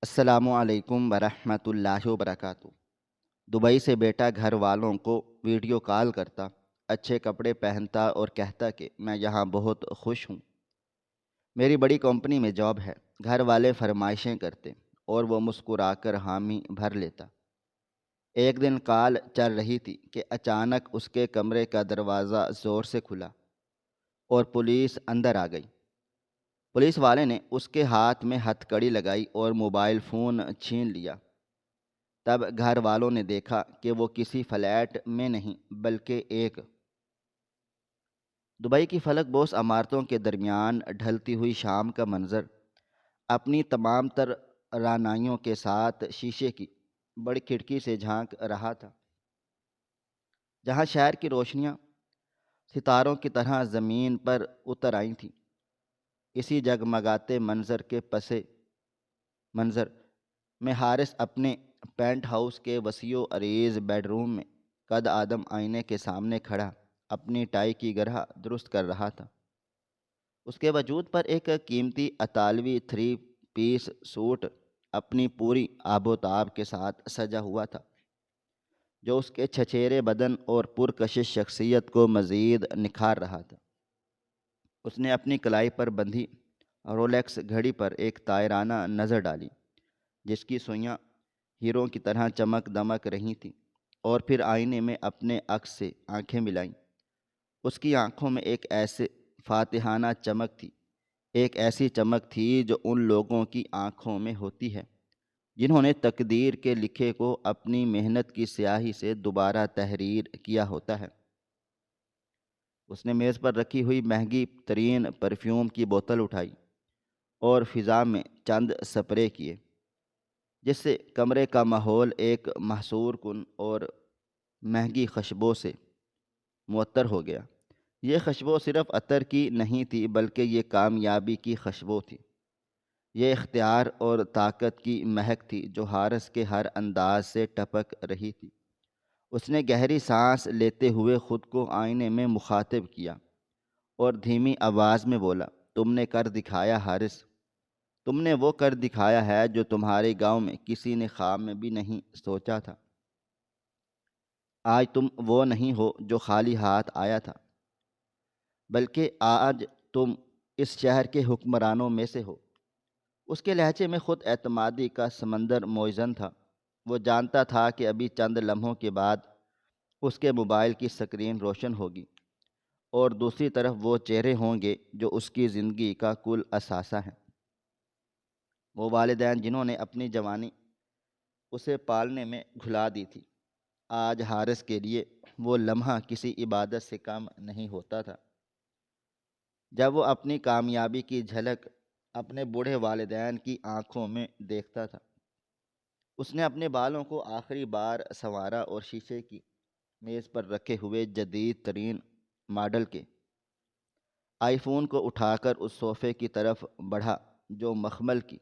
السلام علیکم ورحمۃ اللہ وبرکاتہ۔ دبئی سے بیٹا گھر والوں کو ویڈیو کال کرتا، اچھے کپڑے پہنتا اور کہتا کہ میں یہاں بہت خوش ہوں، میری بڑی کمپنی میں جاب ہے۔ گھر والے فرمائشیں کرتے اور وہ مسکرا کر حامی بھر لیتا۔ ایک دن کال چل رہی تھی کہ اچانک اس کے کمرے کا دروازہ زور سے کھلا اور پولیس اندر آ گئی۔ پولیس والے نے اس کے ہاتھ میں ہتھ کڑی لگائی اور موبائل فون چھین لیا۔ تب گھر والوں نے دیکھا کہ وہ کسی فلیٹ میں نہیں بلکہ ایک دبئی کی فلک بوس عمارتوں کے درمیان ڈھلتی ہوئی شام کا منظر اپنی تمام تر رانائیوں کے ساتھ شیشے کی بڑی کھڑکی سے جھانک رہا تھا، جہاں شہر کی روشنیاں ستاروں کی طرح زمین پر اتر آئی تھیں۔ اسی جگمگاتے منظر کے پس منظر میں حارث اپنے پینٹ ہاؤس کے وسیع و عریض بیڈ روم میں قد آدم آئینے کے سامنے کھڑا اپنی ٹائی کی گرہ درست کر رہا تھا۔ اس کے وجود پر ایک قیمتی اطالوی 3 پیس سوٹ اپنی پوری آب و تاب کے ساتھ سجا ہوا تھا، جو اس کے چھچھیرے بدن اور پرکشش شخصیت کو مزید نکھار رہا تھا۔ اس نے اپنی کلائی پر بندھی رولیکس گھڑی پر ایک تائرانہ نظر ڈالی، جس کی سوئیاں ہیروں کی طرح چمک دمک رہی تھیں، اور پھر آئینے میں اپنے عکس سے آنکھیں ملائیں۔ اس کی آنکھوں میں ایک ایسے فاتحانہ چمک تھی، ایک ایسی چمک تھی جو ان لوگوں کی آنکھوں میں ہوتی ہے جنہوں نے تقدیر کے لکھے کو اپنی محنت کی سیاہی سے دوبارہ تحریر کیا ہوتا ہے۔ اس نے میز پر رکھی ہوئی مہنگی ترین پرفیوم کی بوتل اٹھائی اور فضا میں چند سپرے کیے، جس سے کمرے کا ماحول ایک محصور کن اور مہنگی خوشبو سے معطر ہو گیا۔ یہ خوشبو صرف عطر کی نہیں تھی بلکہ یہ کامیابی کی خوشبو تھی۔ یہ اختیار اور طاقت کی مہک تھی جو حارث کے ہر انداز سے ٹپک رہی تھی۔ اس نے گہری سانس لیتے ہوئے خود کو آئینے میں مخاطب کیا اور دھیمی آواز میں بولا، تم نے کر دکھایا حارث، تم نے وہ کر دکھایا ہے جو تمہارے گاؤں میں کسی نے خواب میں بھی نہیں سوچا تھا۔ آج تم وہ نہیں ہو جو خالی ہاتھ آیا تھا، بلکہ آج تم اس شہر کے حکمرانوں میں سے ہو۔ اس کے لہجے میں خود اعتمادی کا سمندر موزن تھا۔ وہ جانتا تھا کہ ابھی چند لمحوں کے بعد اس کے موبائل کی سکرین روشن ہوگی اور دوسری طرف وہ چہرے ہوں گے جو اس کی زندگی کا کل اثاثہ ہیں۔ وہ والدین جنہوں نے اپنی جوانی اسے پالنے میں گھلا دی تھی، آج حارث کے لیے وہ لمحہ کسی عبادت سے کم نہیں ہوتا تھا۔ جب وہ اپنی کامیابی کی جھلک اپنے بوڑھے والدین کی آنکھوں میں دیکھتا تھا، اس نے اپنے بالوں کو آخری بار سنوارا اور شیشے کی میز پر رکھے ہوئے جدید ترین ماڈل کے آئی فون کو اٹھا کر اس صوفے کی طرف بڑھا جو مخمل کی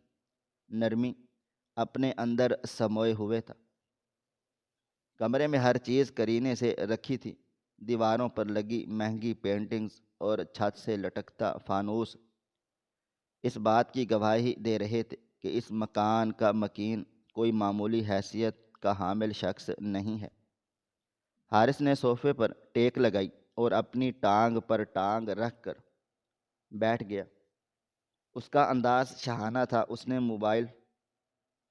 نرمی اپنے اندر سموئے ہوئے تھا۔ کمرے میں ہر چیز کرینے سے رکھی تھی، دیواروں پر لگی مہنگی پینٹنگز اور چھت سے لٹکتا فانوس اس بات کی گواہی دے رہے تھے کہ اس مکان کا مکین کوئی معمولی حیثیت کا حامل شخص نہیں ہے۔ حارث نے صوفے پر ٹیک لگائی اور اپنی ٹانگ پر ٹانگ رکھ کر بیٹھ گیا۔ اس کا انداز شاہانہ تھا۔ اس نے موبائل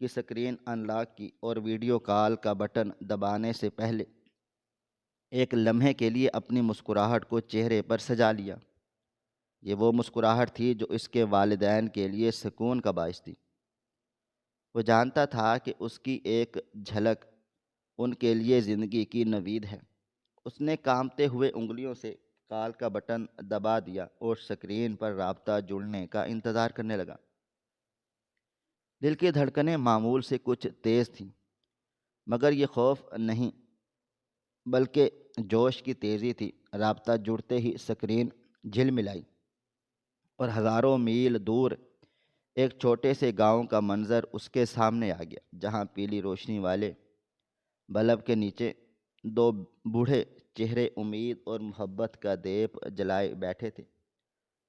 کی سکرین ان لاک کی اور ویڈیو کال کا بٹن دبانے سے پہلے ایک لمحے کے لیے اپنی مسکراہٹ کو چہرے پر سجا لیا۔ یہ وہ مسکراہٹ تھی جو اس کے والدین کے لیے سکون کا باعث تھی۔ وہ جانتا تھا کہ اس کی ایک جھلک ان کے لیے زندگی کی نوید ہے۔ اس نے کانپتے ہوئے انگلیوں سے کال کا بٹن دبا دیا اور سکرین پر رابطہ جڑنے کا انتظار کرنے لگا۔ دل کی دھڑکنیں معمول سے کچھ تیز تھیں، مگر یہ خوف نہیں بلکہ جوش کی تیزی تھی۔ رابطہ جڑتے ہی سکرین جھلملائی اور ہزاروں میل دور ایک چھوٹے سے گاؤں کا منظر اس کے سامنے آ گیا، جہاں پیلی روشنی والے بلب کے نیچے دو بوڑھے چہرے امید اور محبت کا دیپ جلائے بیٹھے تھے۔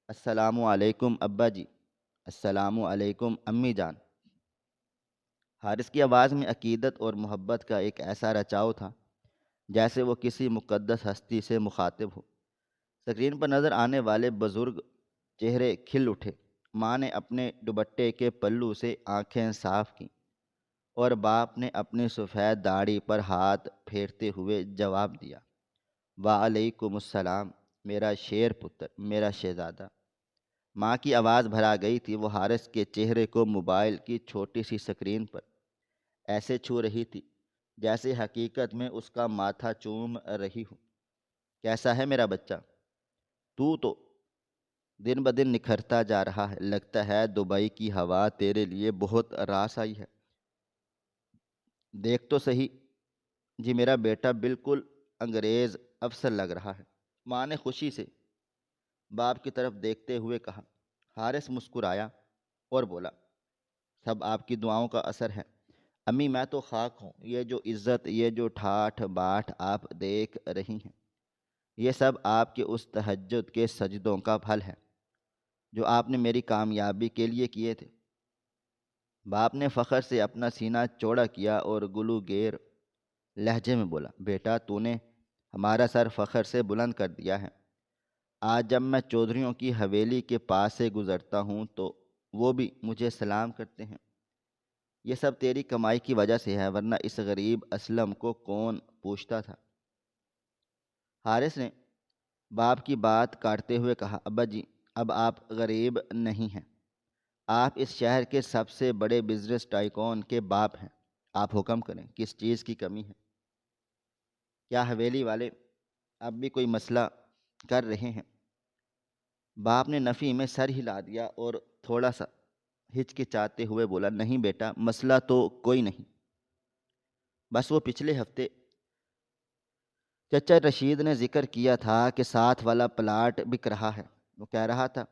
السلام علیکم ابا جی، السلام علیکم امی جان۔ حارث کی آواز میں عقیدت اور محبت کا ایک ایسا رچاؤ تھا جیسے وہ کسی مقدس ہستی سے مخاطب ہو۔ اسکرین پر نظر آنے والے بزرگ چہرے کھل اٹھے۔ ماں نے اپنے دوپٹے کے پلو سے آنکھیں صاف کیں اور باپ نے اپنی سفید داڑھی پر ہاتھ پھیرتے ہوئے جواب دیا، وعلیکم السلام میرا شیر پتر، میرا شہزادہ۔ ماں کی آواز بھرا گئی تھی، وہ حارث کے چہرے کو موبائل کی چھوٹی سی اسکرین پر ایسے چھو رہی تھی جیسے حقیقت میں اس کا ماتھا چوم رہی ہو۔ کیسا ہے میرا بچہ؟ تو دن بدن نکھرتا جا رہا ہے، لگتا ہے دبئی کی ہوا تیرے لیے بہت راس آئی ہے۔ دیکھ تو صحیح، جی میرا بیٹا بالکل انگریز افسر لگ رہا ہے، ماں نے خوشی سے باپ کی طرف دیکھتے ہوئے کہا۔ حارث مسکرایا اور بولا، سب آپ کی دعاؤں کا اثر ہے امی، میں تو خاک ہوں۔ یہ جو عزت، یہ جو ٹھاٹھ باٹھ آپ دیکھ رہی ہیں، یہ سب آپ کے اس تہجد کے سجدوں کا پھل ہے جو آپ نے میری کامیابی کے لیے کیے تھے۔ باپ نے فخر سے اپنا سینہ چوڑا کیا اور گلو گیر لہجے میں بولا، بیٹا تو نے ہمارا سر فخر سے بلند کر دیا ہے۔ آج جب میں چودھریوں کی حویلی کے پاس سے گزرتا ہوں تو وہ بھی مجھے سلام کرتے ہیں۔ یہ سب تیری کمائی کی وجہ سے ہے، ورنہ اس غریب اسلم کو کون پوچھتا تھا۔ حارث نے باپ کی بات کاٹتے ہوئے کہا، ابا جی اب آپ غریب نہیں ہیں، آپ اس شہر کے سب سے بڑے بزنس ٹائکون کے باپ ہیں۔ آپ حکم کریں، کس چیز کی کمی ہے؟ کیا حویلی والے اب بھی کوئی مسئلہ کر رہے ہیں؟ باپ نے نفی میں سر ہلا دیا اور تھوڑا سا ہچکچاتے ہوئے بولا، نہیں بیٹا، مسئلہ تو کوئی نہیں، بس وہ پچھلے ہفتے چچا رشید نے ذکر کیا تھا کہ ساتھ والا پلاٹ بک رہا ہے۔ وہ کہہ رہا تھا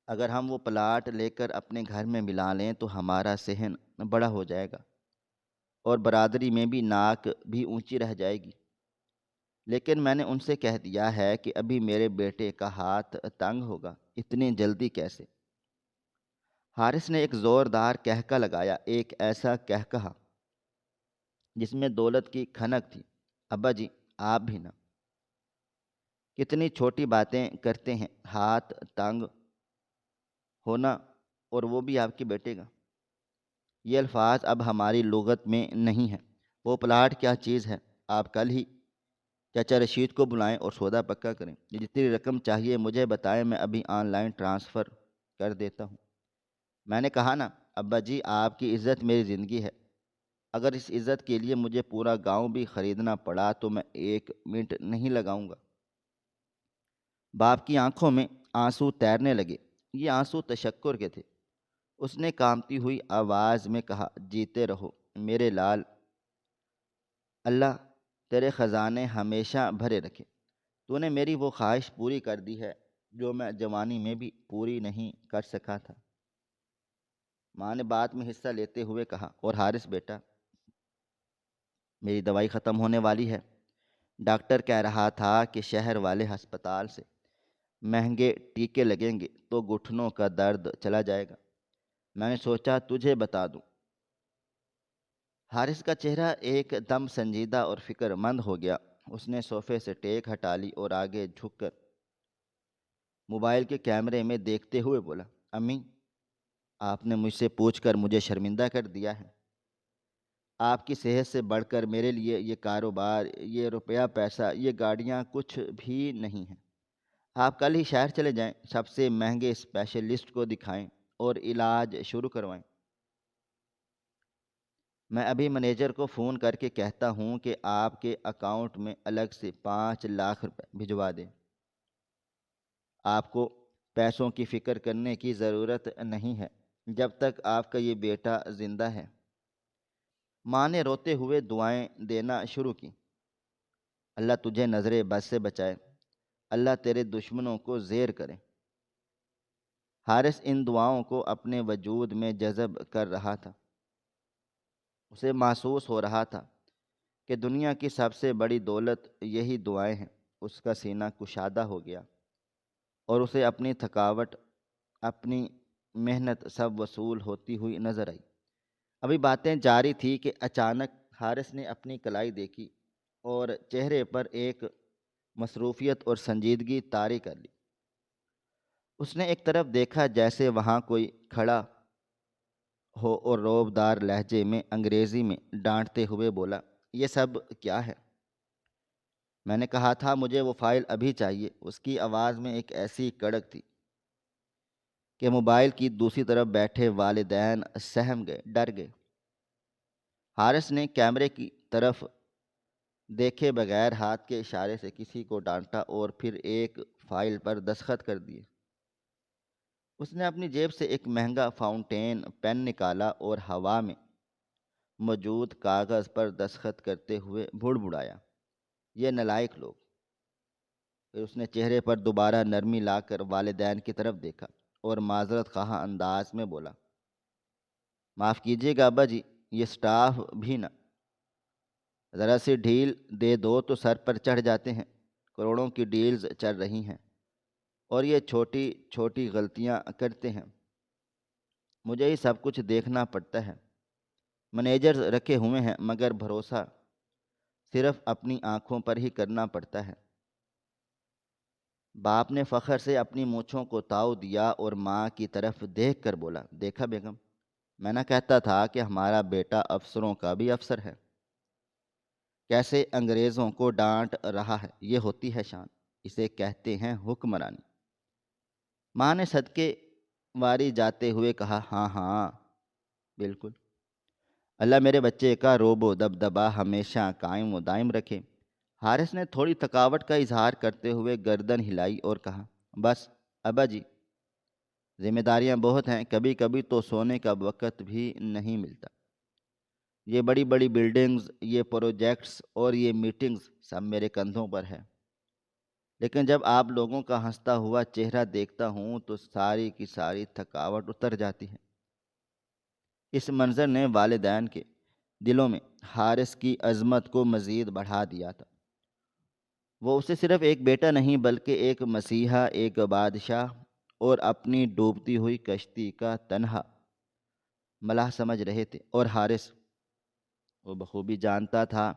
اگر ہم وہ پلاٹ لے کر اپنے گھر میں ملا لیں تو ہمارا صحن بڑا ہو جائے گا اور برادری میں بھی ناک بھی اونچی رہ جائے گی، لیکن میں نے ان سے کہہ دیا ہے کہ ابھی میرے بیٹے کا ہاتھ تنگ ہوگا، اتنی جلدی کیسے؟ حارث نے ایک زوردار کہکا لگایا، ایک ایسا کہکہا جس میں دولت کی کھنک تھی۔ ابا جی آپ بھی نہ، کتنی چھوٹی باتیں کرتے ہیں، ہاتھ تنگ ہونا اور وہ بھی آپ کے بیٹے کا۔ یہ الفاظ اب ہماری لغت میں نہیں ہیں۔ وہ پلاٹ کیا چیز ہے، آپ کل ہی چچا رشید کو بلائیں اور سودا پکا کریں۔ یہ جتنی رقم چاہیے مجھے بتائیں، میں ابھی آن لائن ٹرانسفر کر دیتا ہوں۔ میں نے کہا نا ابا جی، آپ کی عزت میری زندگی ہے، اگر اس عزت کے لیے مجھے پورا گاؤں بھی خریدنا پڑا تو میں 1 منٹ نہیں لگاؤں گا۔ باپ کی آنکھوں میں آنسو تیرنے لگے، یہ آنسو تشکر کے تھے۔ اس نے کانپتی ہوئی آواز میں کہا، جیتے رہو میرے لال، اللہ تیرے خزانے ہمیشہ بھرے رکھے۔ تو نے میری وہ خواہش پوری کر دی ہے جو میں جوانی میں بھی پوری نہیں کر سکا تھا۔ ماں نے بات میں حصہ لیتے ہوئے کہا، اور حارث بیٹا، میری دوائی ختم ہونے والی ہے۔ ڈاکٹر کہہ رہا تھا کہ شہر والے ہسپتال سے مہنگے ٹیکے لگیں گے تو گھٹنوں کا درد چلا جائے گا، میں نے سوچا تجھے بتا دوں۔ حارث کا چہرہ ایک دم سنجیدہ اور فکر مند ہو گیا۔ اس نے صوفے سے ٹیک ہٹا لی اور آگے جھک کر موبائل کے کیمرے میں دیکھتے ہوئے بولا، امی آپ نے مجھ سے پوچھ کر مجھے شرمندہ کر دیا ہے۔ آپ کی صحت سے بڑھ کر میرے لیے یہ کاروبار، یہ روپیہ پیسہ، یہ گاڑیاں کچھ بھی نہیں ہیں۔ آپ کل ہی شہر چلے جائیں، سب سے مہنگے اسپیشلسٹ کو دکھائیں اور علاج شروع کروائیں۔ میں ابھی مینیجر کو فون کر کے کہتا ہوں کہ آپ کے اکاؤنٹ میں الگ سے 5 لاکھ روپے بھجوا دیں۔ آپ کو پیسوں کی فکر کرنے کی ضرورت نہیں ہے جب تک آپ کا یہ بیٹا زندہ ہے۔ ماں نے روتے ہوئے دعائیں دینا شروع کی، اللہ تجھے نظر بد سے بچائے، اللہ تیرے دشمنوں کو زیر کرے۔ حارث ان دعاؤں کو اپنے وجود میں جذب کر رہا تھا۔ اسے محسوس ہو رہا تھا کہ دنیا کی سب سے بڑی دولت یہی دعائیں ہیں۔ اس کا سینہ کشادہ ہو گیا اور اسے اپنی تھکاوٹ، اپنی محنت سب وصول ہوتی ہوئی نظر آئی۔ ابھی باتیں جاری تھی کہ اچانک حارث نے اپنی کلائی دیکھی اور چہرے پر ایک مصروفیت اور سنجیدگی طاری کر لی۔ اس نے ایک طرف دیکھا جیسے وہاں کوئی کھڑا ہو اور روبدار لہجے میں انگریزی میں ڈانٹتے ہوئے بولا، یہ سب کیا ہے؟ میں نے کہا تھا مجھے وہ فائل ابھی چاہیے۔ اس کی آواز میں ایک ایسی کڑک تھی کہ موبائل کی دوسری طرف بیٹھے والدین سہم گئے، ڈر گئے۔ حارث نے کیمرے کی طرف دیکھے بغیر ہاتھ کے اشارے سے کسی کو ڈانٹا اور پھر ایک فائل پر دستخط کر دیے۔ اس نے اپنی جیب سے ایک مہنگا فاؤنٹین پین نکالا اور ہوا میں موجود کاغذ پر دستخط کرتے ہوئے بڑبڑایا، یہ نالائق لوگ۔ پھر اس نے چہرے پر دوبارہ نرمی لا کر والدین کی طرف دیکھا اور معذرت خواہ انداز میں بولا، معاف کیجیے گا ابا جی، یہ سٹاف بھی نہ ذرا سی ڈھیل دے دو تو سر پر چڑھ جاتے ہیں۔ کروڑوں کی ڈیلز چل رہی ہیں اور یہ چھوٹی چھوٹی غلطیاں کرتے ہیں، مجھے ہی سب کچھ دیکھنا پڑتا ہے۔ مینیجرز رکھے ہوئے ہیں مگر بھروسہ صرف اپنی آنکھوں پر ہی کرنا پڑتا ہے۔ باپ نے فخر سے اپنی مونچھوں کو تاؤ دیا اور ماں کی طرف دیکھ کر بولا، دیکھا بیگم، میں نہ کہتا تھا کہ ہمارا بیٹا افسروں کا بھی افسر ہے، کیسے انگریزوں کو ڈانٹ رہا ہے، یہ ہوتی ہے شان، اسے کہتے ہیں حکمرانی۔ ماں نے صدقے واری جاتے ہوئے کہا، ہاں ہاں بالکل، اللہ میرے بچے کا روب و دبدبا ہمیشہ قائم و دائم رکھے۔ حارث نے تھوڑی تھکاوٹ کا اظہار کرتے ہوئے گردن ہلائی اور کہا، بس ابا جی، ذمہ داریاں بہت ہیں، کبھی کبھی تو سونے کا وقت بھی نہیں ملتا۔ یہ بڑی بڑی بلڈنگز، یہ پروجیکٹس اور یہ میٹنگز سب میرے کندھوں پر ہے، لیکن جب آپ لوگوں کا ہنستا ہوا چہرہ دیکھتا ہوں تو ساری کی ساری تھکاوٹ اتر جاتی ہے۔ اس منظر نے والدین کے دلوں میں حارث کی عظمت کو مزید بڑھا دیا تھا۔ وہ اسے صرف ایک بیٹا نہیں بلکہ ایک مسیحا، ایک بادشاہ اور اپنی ڈوبتی ہوئی کشتی کا تنہا ملاح سمجھ رہے تھے، اور حارث وہ بخوبی جانتا تھا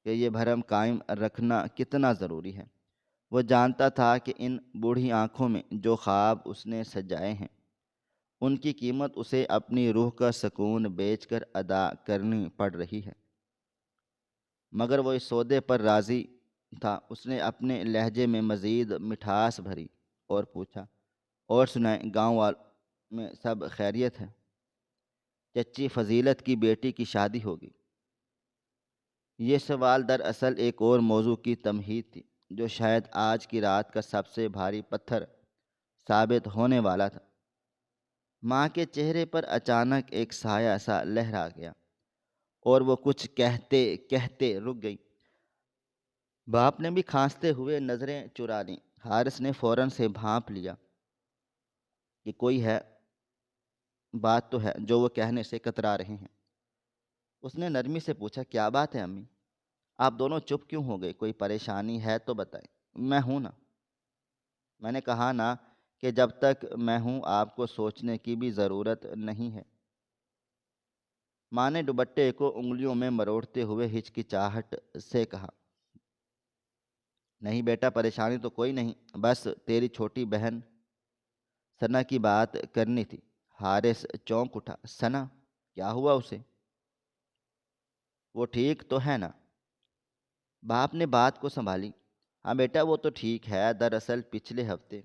کہ یہ بھرم قائم رکھنا کتنا ضروری ہے۔ وہ جانتا تھا کہ ان بوڑھی آنکھوں میں جو خواب اس نے سجائے ہیں، ان کی قیمت اسے اپنی روح کا سکون بیچ کر ادا کرنی پڑ رہی ہے، مگر وہ اس سودے پر راضی تھا۔ اس نے اپنے لہجے میں مزید مٹھاس بھری اور پوچھا، اور سنائیں، گاؤں والوں میں سب خیریت ہے؟ چچی فضیلت کی بیٹی کی شادی ہوگی۔ یہ سوال دراصل ایک اور موضوع کی تمہید تھی جو شاید آج کی رات کا سب سے بھاری پتھر ثابت ہونے والا تھا۔ ماں کے چہرے پر اچانک ایک سایہ سا لہرا گیا اور وہ کچھ کہتے کہتے رک گئی۔ باپ نے بھی کھانستے ہوئے نظریں چرا لیں۔ حارث نے فوراً سے بھانپ لیا کہ کوئی ہے، بات تو ہے جو وہ کہنے سے کترا رہے ہیں۔ اس نے نرمی سے پوچھا، کیا بات ہے امی؟ آپ دونوں چپ کیوں ہو گئے؟ کوئی پریشانی ہے تو بتائیں۔ میں ہوں نا، میں نے کہا نا کہ جب تک میں ہوں آپ کو سوچنے کی بھی ضرورت نہیں ہے۔ ماں نے دوپٹے کو انگلیوں میں مروڑتے ہوئے ہچکچاہٹ سے کہا، نہیں بیٹا، پریشانی تو کوئی نہیں، بس تیری چھوٹی بہن ثنا کی بات کرنی تھی۔ حارث چونک اٹھا، ثنا؟ کیا ہوا اسے؟ وہ ٹھیک تو ہے نا؟ باپ نے بات کو سنبھالی، ہاں بیٹا وہ تو ٹھیک ہے، دراصل پچھلے ہفتے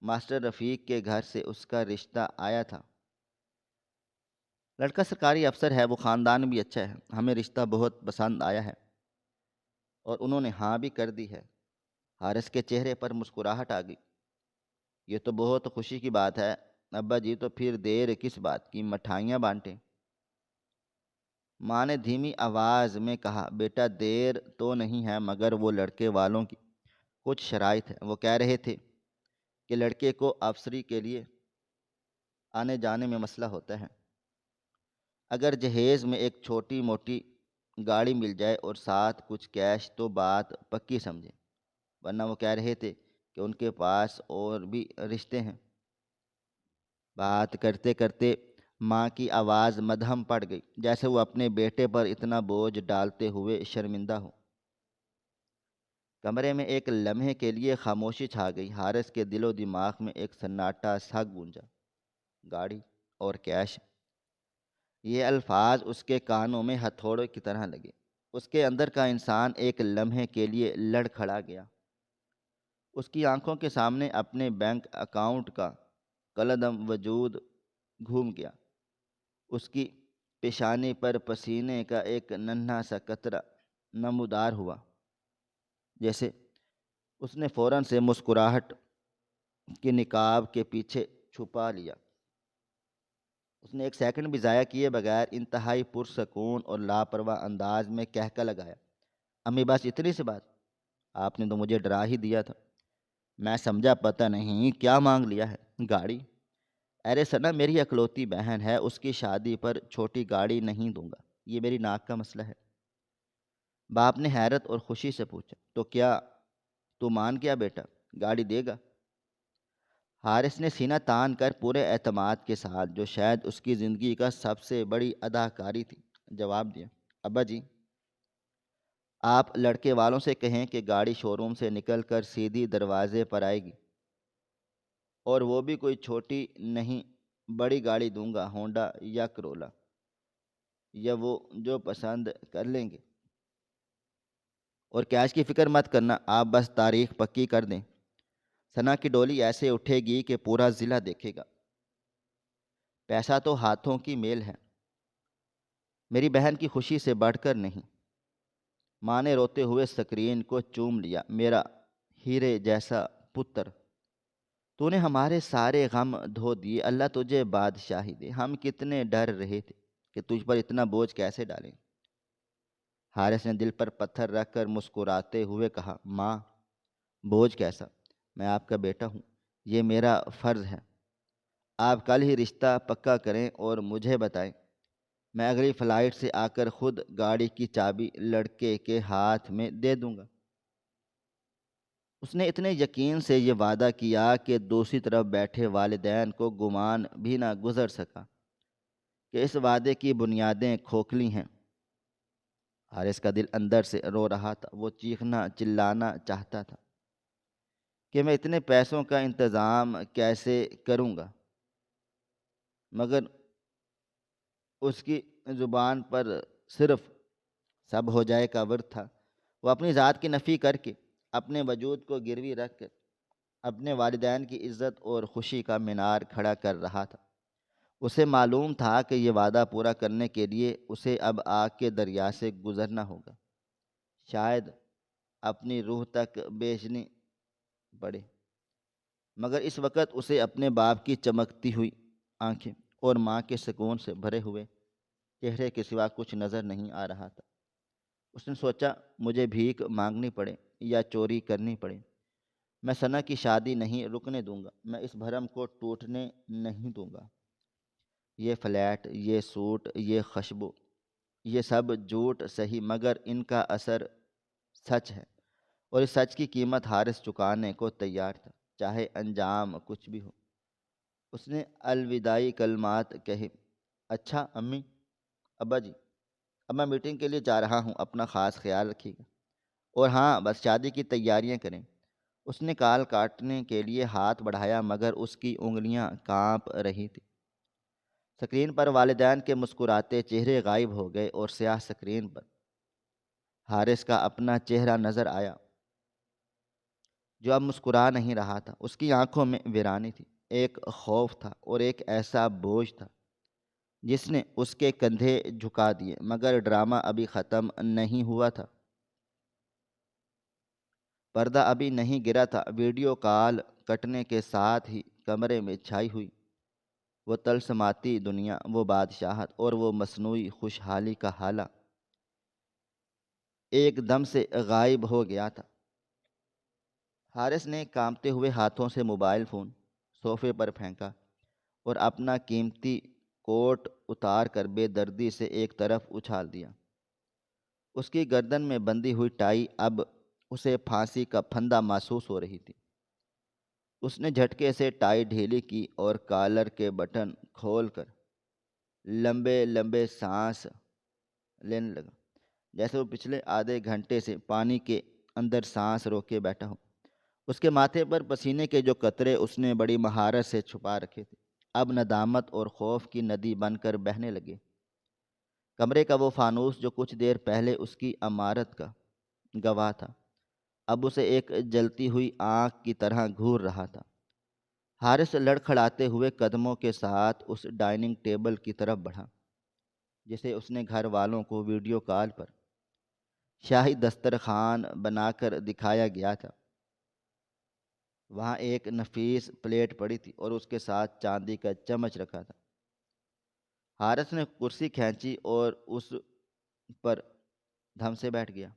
ماسٹر رفیق کے گھر سے اس کا رشتہ آیا تھا۔ لڑکا سرکاری افسر ہے، وہ خاندان بھی اچھا ہے، ہمیں رشتہ بہت پسند آیا ہے اور انہوں نے ہاں بھی کر دی ہے۔ حارث کے چہرے پر مسکراہٹ آ گئی، یہ تو بہت خوشی کی بات ہے ابا جی، تو پھر دیر کس بات کی، مٹھائیاں بانٹیں۔ ماں نے دھیمی آواز میں کہا، بیٹا دیر تو نہیں ہے مگر وہ لڑکے والوں کی کچھ شرائط ہے۔ وہ کہہ رہے تھے کہ لڑکے کو افسری کے لیے آنے جانے میں مسئلہ ہوتا ہے، اگر جہیز میں ایک چھوٹی موٹی گاڑی مل جائے اور ساتھ کچھ کیش تو بات پکی سمجھے، ورنہ وہ کہہ رہے تھے کہ ان کے پاس اور بھی رشتے ہیں۔ بات کرتے کرتے ماں کی آواز مدھم پڑ گئی، جیسے وہ اپنے بیٹے پر اتنا بوجھ ڈالتے ہوئے شرمندہ ہو۔ کمرے میں ایک لمحے کے لیے خاموشی چھا گئی۔ حارث کے دل و دماغ میں ایک سناٹا سا گونجا۔ گاڑی اور کیش، یہ الفاظ اس کے کانوں میں ہتھوڑے کی طرح لگے۔ اس کے اندر کا انسان ایک لمحے کے لیے لڑ کھڑا گیا۔ اس کی آنکھوں کے سامنے اپنے بینک اکاؤنٹ کا کلدم وجود گھوم گیا۔ اس کی پیشانی پر پسینے کا ایک ننھا سا قطرہ نمودار ہوا، جیسے اس نے فوراً سے مسکراہٹ کے نقاب کے پیچھے چھپا لیا۔ اس نے ایک سیکنڈ بھی ضائع کیے بغیر انتہائی پرسکون اور لاپرواہ انداز میں کہکا لگایا، امی بس اتنی سی بات؟ آپ نے تو مجھے ڈرا ہی دیا تھا۔ میں سمجھا، پتہ نہیں کیا مانگ لیا ہے۔ گاڑی؟ ارے سنا، میری اکلوتی بہن ہے، اس کی شادی پر چھوٹی گاڑی نہیں دوں گا، یہ میری ناک کا مسئلہ ہے۔ باپ نے حیرت اور خوشی سے پوچھا، تو کیا تو مان گیا بیٹا، گاڑی دے گا؟ حارث نے سینہ تان کر پورے اعتماد کے ساتھ، جو شاید اس کی زندگی کا سب سے بڑی اداکاری تھی، جواب دیا، ابا جی، آپ لڑکے والوں سے کہیں کہ گاڑی شو روم سے نکل کر سیدھی دروازے پر آئے گی، اور وہ بھی کوئی چھوٹی نہیں، بڑی گاڑی دوں گا، ہونڈا یا کرولا، یا وہ جو پسند کر لیں گے۔ اور کیش کی فکر مت کرنا، آپ بس تاریخ پکی کر دیں، ثنا کی ڈولی ایسے اٹھے گی کہ پورا ضلع دیکھے گا۔ پیسہ تو ہاتھوں کی میل ہے، میری بہن کی خوشی سے بڑھ کر نہیں۔ ماں نے روتے ہوئے سکرین کو چوم لیا، میرا ہیرے جیسا پتر، تو نے ہمارے سارے غم دھو دیے، اللہ تجھے بادشاہی دے۔ ہم کتنے ڈر رہے تھے کہ تجھ پر اتنا بوجھ کیسے ڈالیں۔ حارث نے دل پر پتھر رکھ کر مسکراتے ہوئے کہا، ماں، بوجھ کیسا؟ میں آپ کا بیٹا ہوں، یہ میرا فرض ہے۔ آپ کل ہی رشتہ پکا کریں اور مجھے بتائیں، میں اگلی فلائٹ سے آ کر خود گاڑی کی چابی لڑکے کے ہاتھ میں دے دوں گا۔ اس نے اتنے یقین سے یہ وعدہ کیا کہ دوسری طرف بیٹھے والدین کو گمان بھی نہ گزر سکا کہ اس وعدے کی بنیادیں کھوکھلی ہیں۔ حارث کا دل اندر سے رو رہا تھا، وہ چیخنا چلانا چاہتا تھا کہ میں اتنے پیسوں کا انتظام کیسے کروں گا، مگر اس کی زبان پر صرف سب ہو جائے کا ورد تھا۔ وہ اپنی ذات کی نفی کر کے، اپنے وجود کو گروی رکھ کر اپنے والدین کی عزت اور خوشی کا مینار کھڑا کر رہا تھا۔ اسے معلوم تھا کہ یہ وعدہ پورا کرنے کے لیے اسے اب آگ کے دریا سے گزرنا ہوگا، شاید اپنی روح تک بیچنی پڑے، مگر اس وقت اسے اپنے باپ کی چمکتی ہوئی آنکھیں اور ماں کے سکون سے بھرے ہوئے چہرے کے سوا کچھ نظر نہیں آ رہا تھا۔ اس نے سوچا، مجھے بھیک مانگنی پڑے یا چوری کرنی پڑے، میں ثنا کی شادی نہیں رکنے دوں گا، میں اس بھرم کو ٹوٹنے نہیں دوں گا۔ یہ فلیٹ، یہ سوٹ، یہ خشبو، یہ سب جھوٹ سہی، مگر ان کا اثر سچ ہے، اور اس سچ کی قیمت حارث چکانے کو تیار تھا، چاہے انجام کچھ بھی ہو۔ اس نے الوداعی کلمات کہے، اچھا امی، ابا جی، اب میں میٹنگ کے لیے جا رہا ہوں، اپنا خاص خیال رکھیے گا، اور ہاں، بس شادی کی تیاریاں کریں۔ اس نے کال کاٹنے کے لیے ہاتھ بڑھایا، مگر اس کی انگلیاں کانپ رہی تھیں۔ سکرین پر والدین کے مسکراتے چہرے غائب ہو گئے اور سیاہ سکرین پر حارث کا اپنا چہرہ نظر آیا، جو اب مسکرا نہیں رہا تھا۔ اس کی آنکھوں میں ویرانی تھی، ایک خوف تھا اور ایک ایسا بوجھ تھا جس نے اس کے کندھے جھکا دیے، مگر ڈرامہ ابھی ختم نہیں ہوا تھا۔ پردہ ابھی نہیں گرا تھا۔ ویڈیو کال کٹنے کے ساتھ ہی کمرے میں چھائی ہوئی وہ طلسماتی دنیا، وہ بادشاہت اور وہ مصنوعی خوشحالی کا حالہ ایک دم سے غائب ہو گیا تھا۔ حارث نے کانپتے ہوئے ہاتھوں سے موبائل فون صوفے پر پھینکا اور اپنا قیمتی کوٹ اتار کر بے دردی سے ایک طرف اچھال دیا۔ اس کی گردن میں بندھی ہوئی ٹائی اب اسے پھانسی کا پھندا محسوس ہو رہی تھی۔ اس نے جھٹکے سے ٹائی ڈھیلی کی اور کالر کے بٹن کھول کر لمبے لمبے سانس لینے لگا، جیسے وہ پچھلے آدھے گھنٹے سے پانی کے اندر سانس روکے بیٹھا ہو۔ اس کے ماتھے پر پسینے کے جو قطرے اس نے بڑی مہارت سے چھپا رکھے تھے، اب ندامت اور خوف کی ندی بن کر بہنے لگے۔ کمرے کا وہ فانوس جو کچھ دیر پہلے اس کی عمارت کا گواہ تھا، اب اسے ایک جلتی ہوئی آنکھ کی طرح گھور رہا تھا۔ حارث لڑکھڑاتے ہوئے قدموں کے ساتھ اس ڈائننگ ٹیبل کی طرف بڑھا جسے اس نے گھر والوں کو ویڈیو کال پر شاہی دسترخوان بنا کر دکھایا گیا تھا۔ وہاں ایک نفیس پلیٹ پڑی تھی اور اس کے ساتھ چاندی کا چمچ رکھا تھا۔ حارث نے کرسی کھینچی اور اس پر دھم سے بیٹھ گیا۔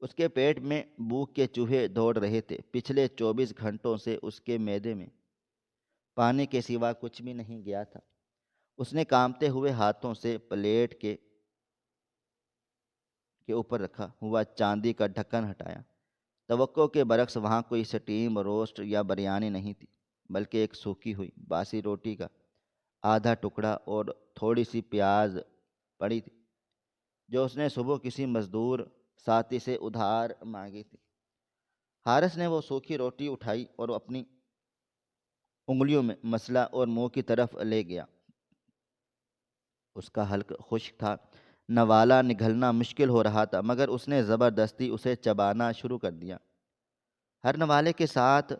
اس کے پیٹ میں بھوک کے چوہے دوڑ رہے تھے۔ پچھلے 24 گھنٹوں سے اس کے معدے میں پانی کے سوا کچھ بھی نہیں گیا تھا۔ اس نے کانپتے ہوئے ہاتھوں سے پلیٹ کے اوپر رکھا ہوا چاندی کا ڈھکن ہٹایا۔ توقع کے برعکس وہاں کوئی سٹیم روسٹ یا بریانی نہیں تھی، بلکہ ایک سوکھی ہوئی باسی روٹی کا آدھا ٹکڑا اور تھوڑی سی پیاز پڑی تھی جو اس نے صبح کسی مزدور ساتھی سے ادھار مانگی تھی۔ حارث نے وہ سوکھی روٹی اٹھائی اور اپنی انگلیوں میں مسلا اور منہ کی طرف لے گیا۔ اس کا حلق خشک تھا، نوالا نگلنا مشکل ہو رہا تھا، مگر اس نے زبردستی اسے چبانا شروع کر دیا۔ ہر نوالے کے ساتھ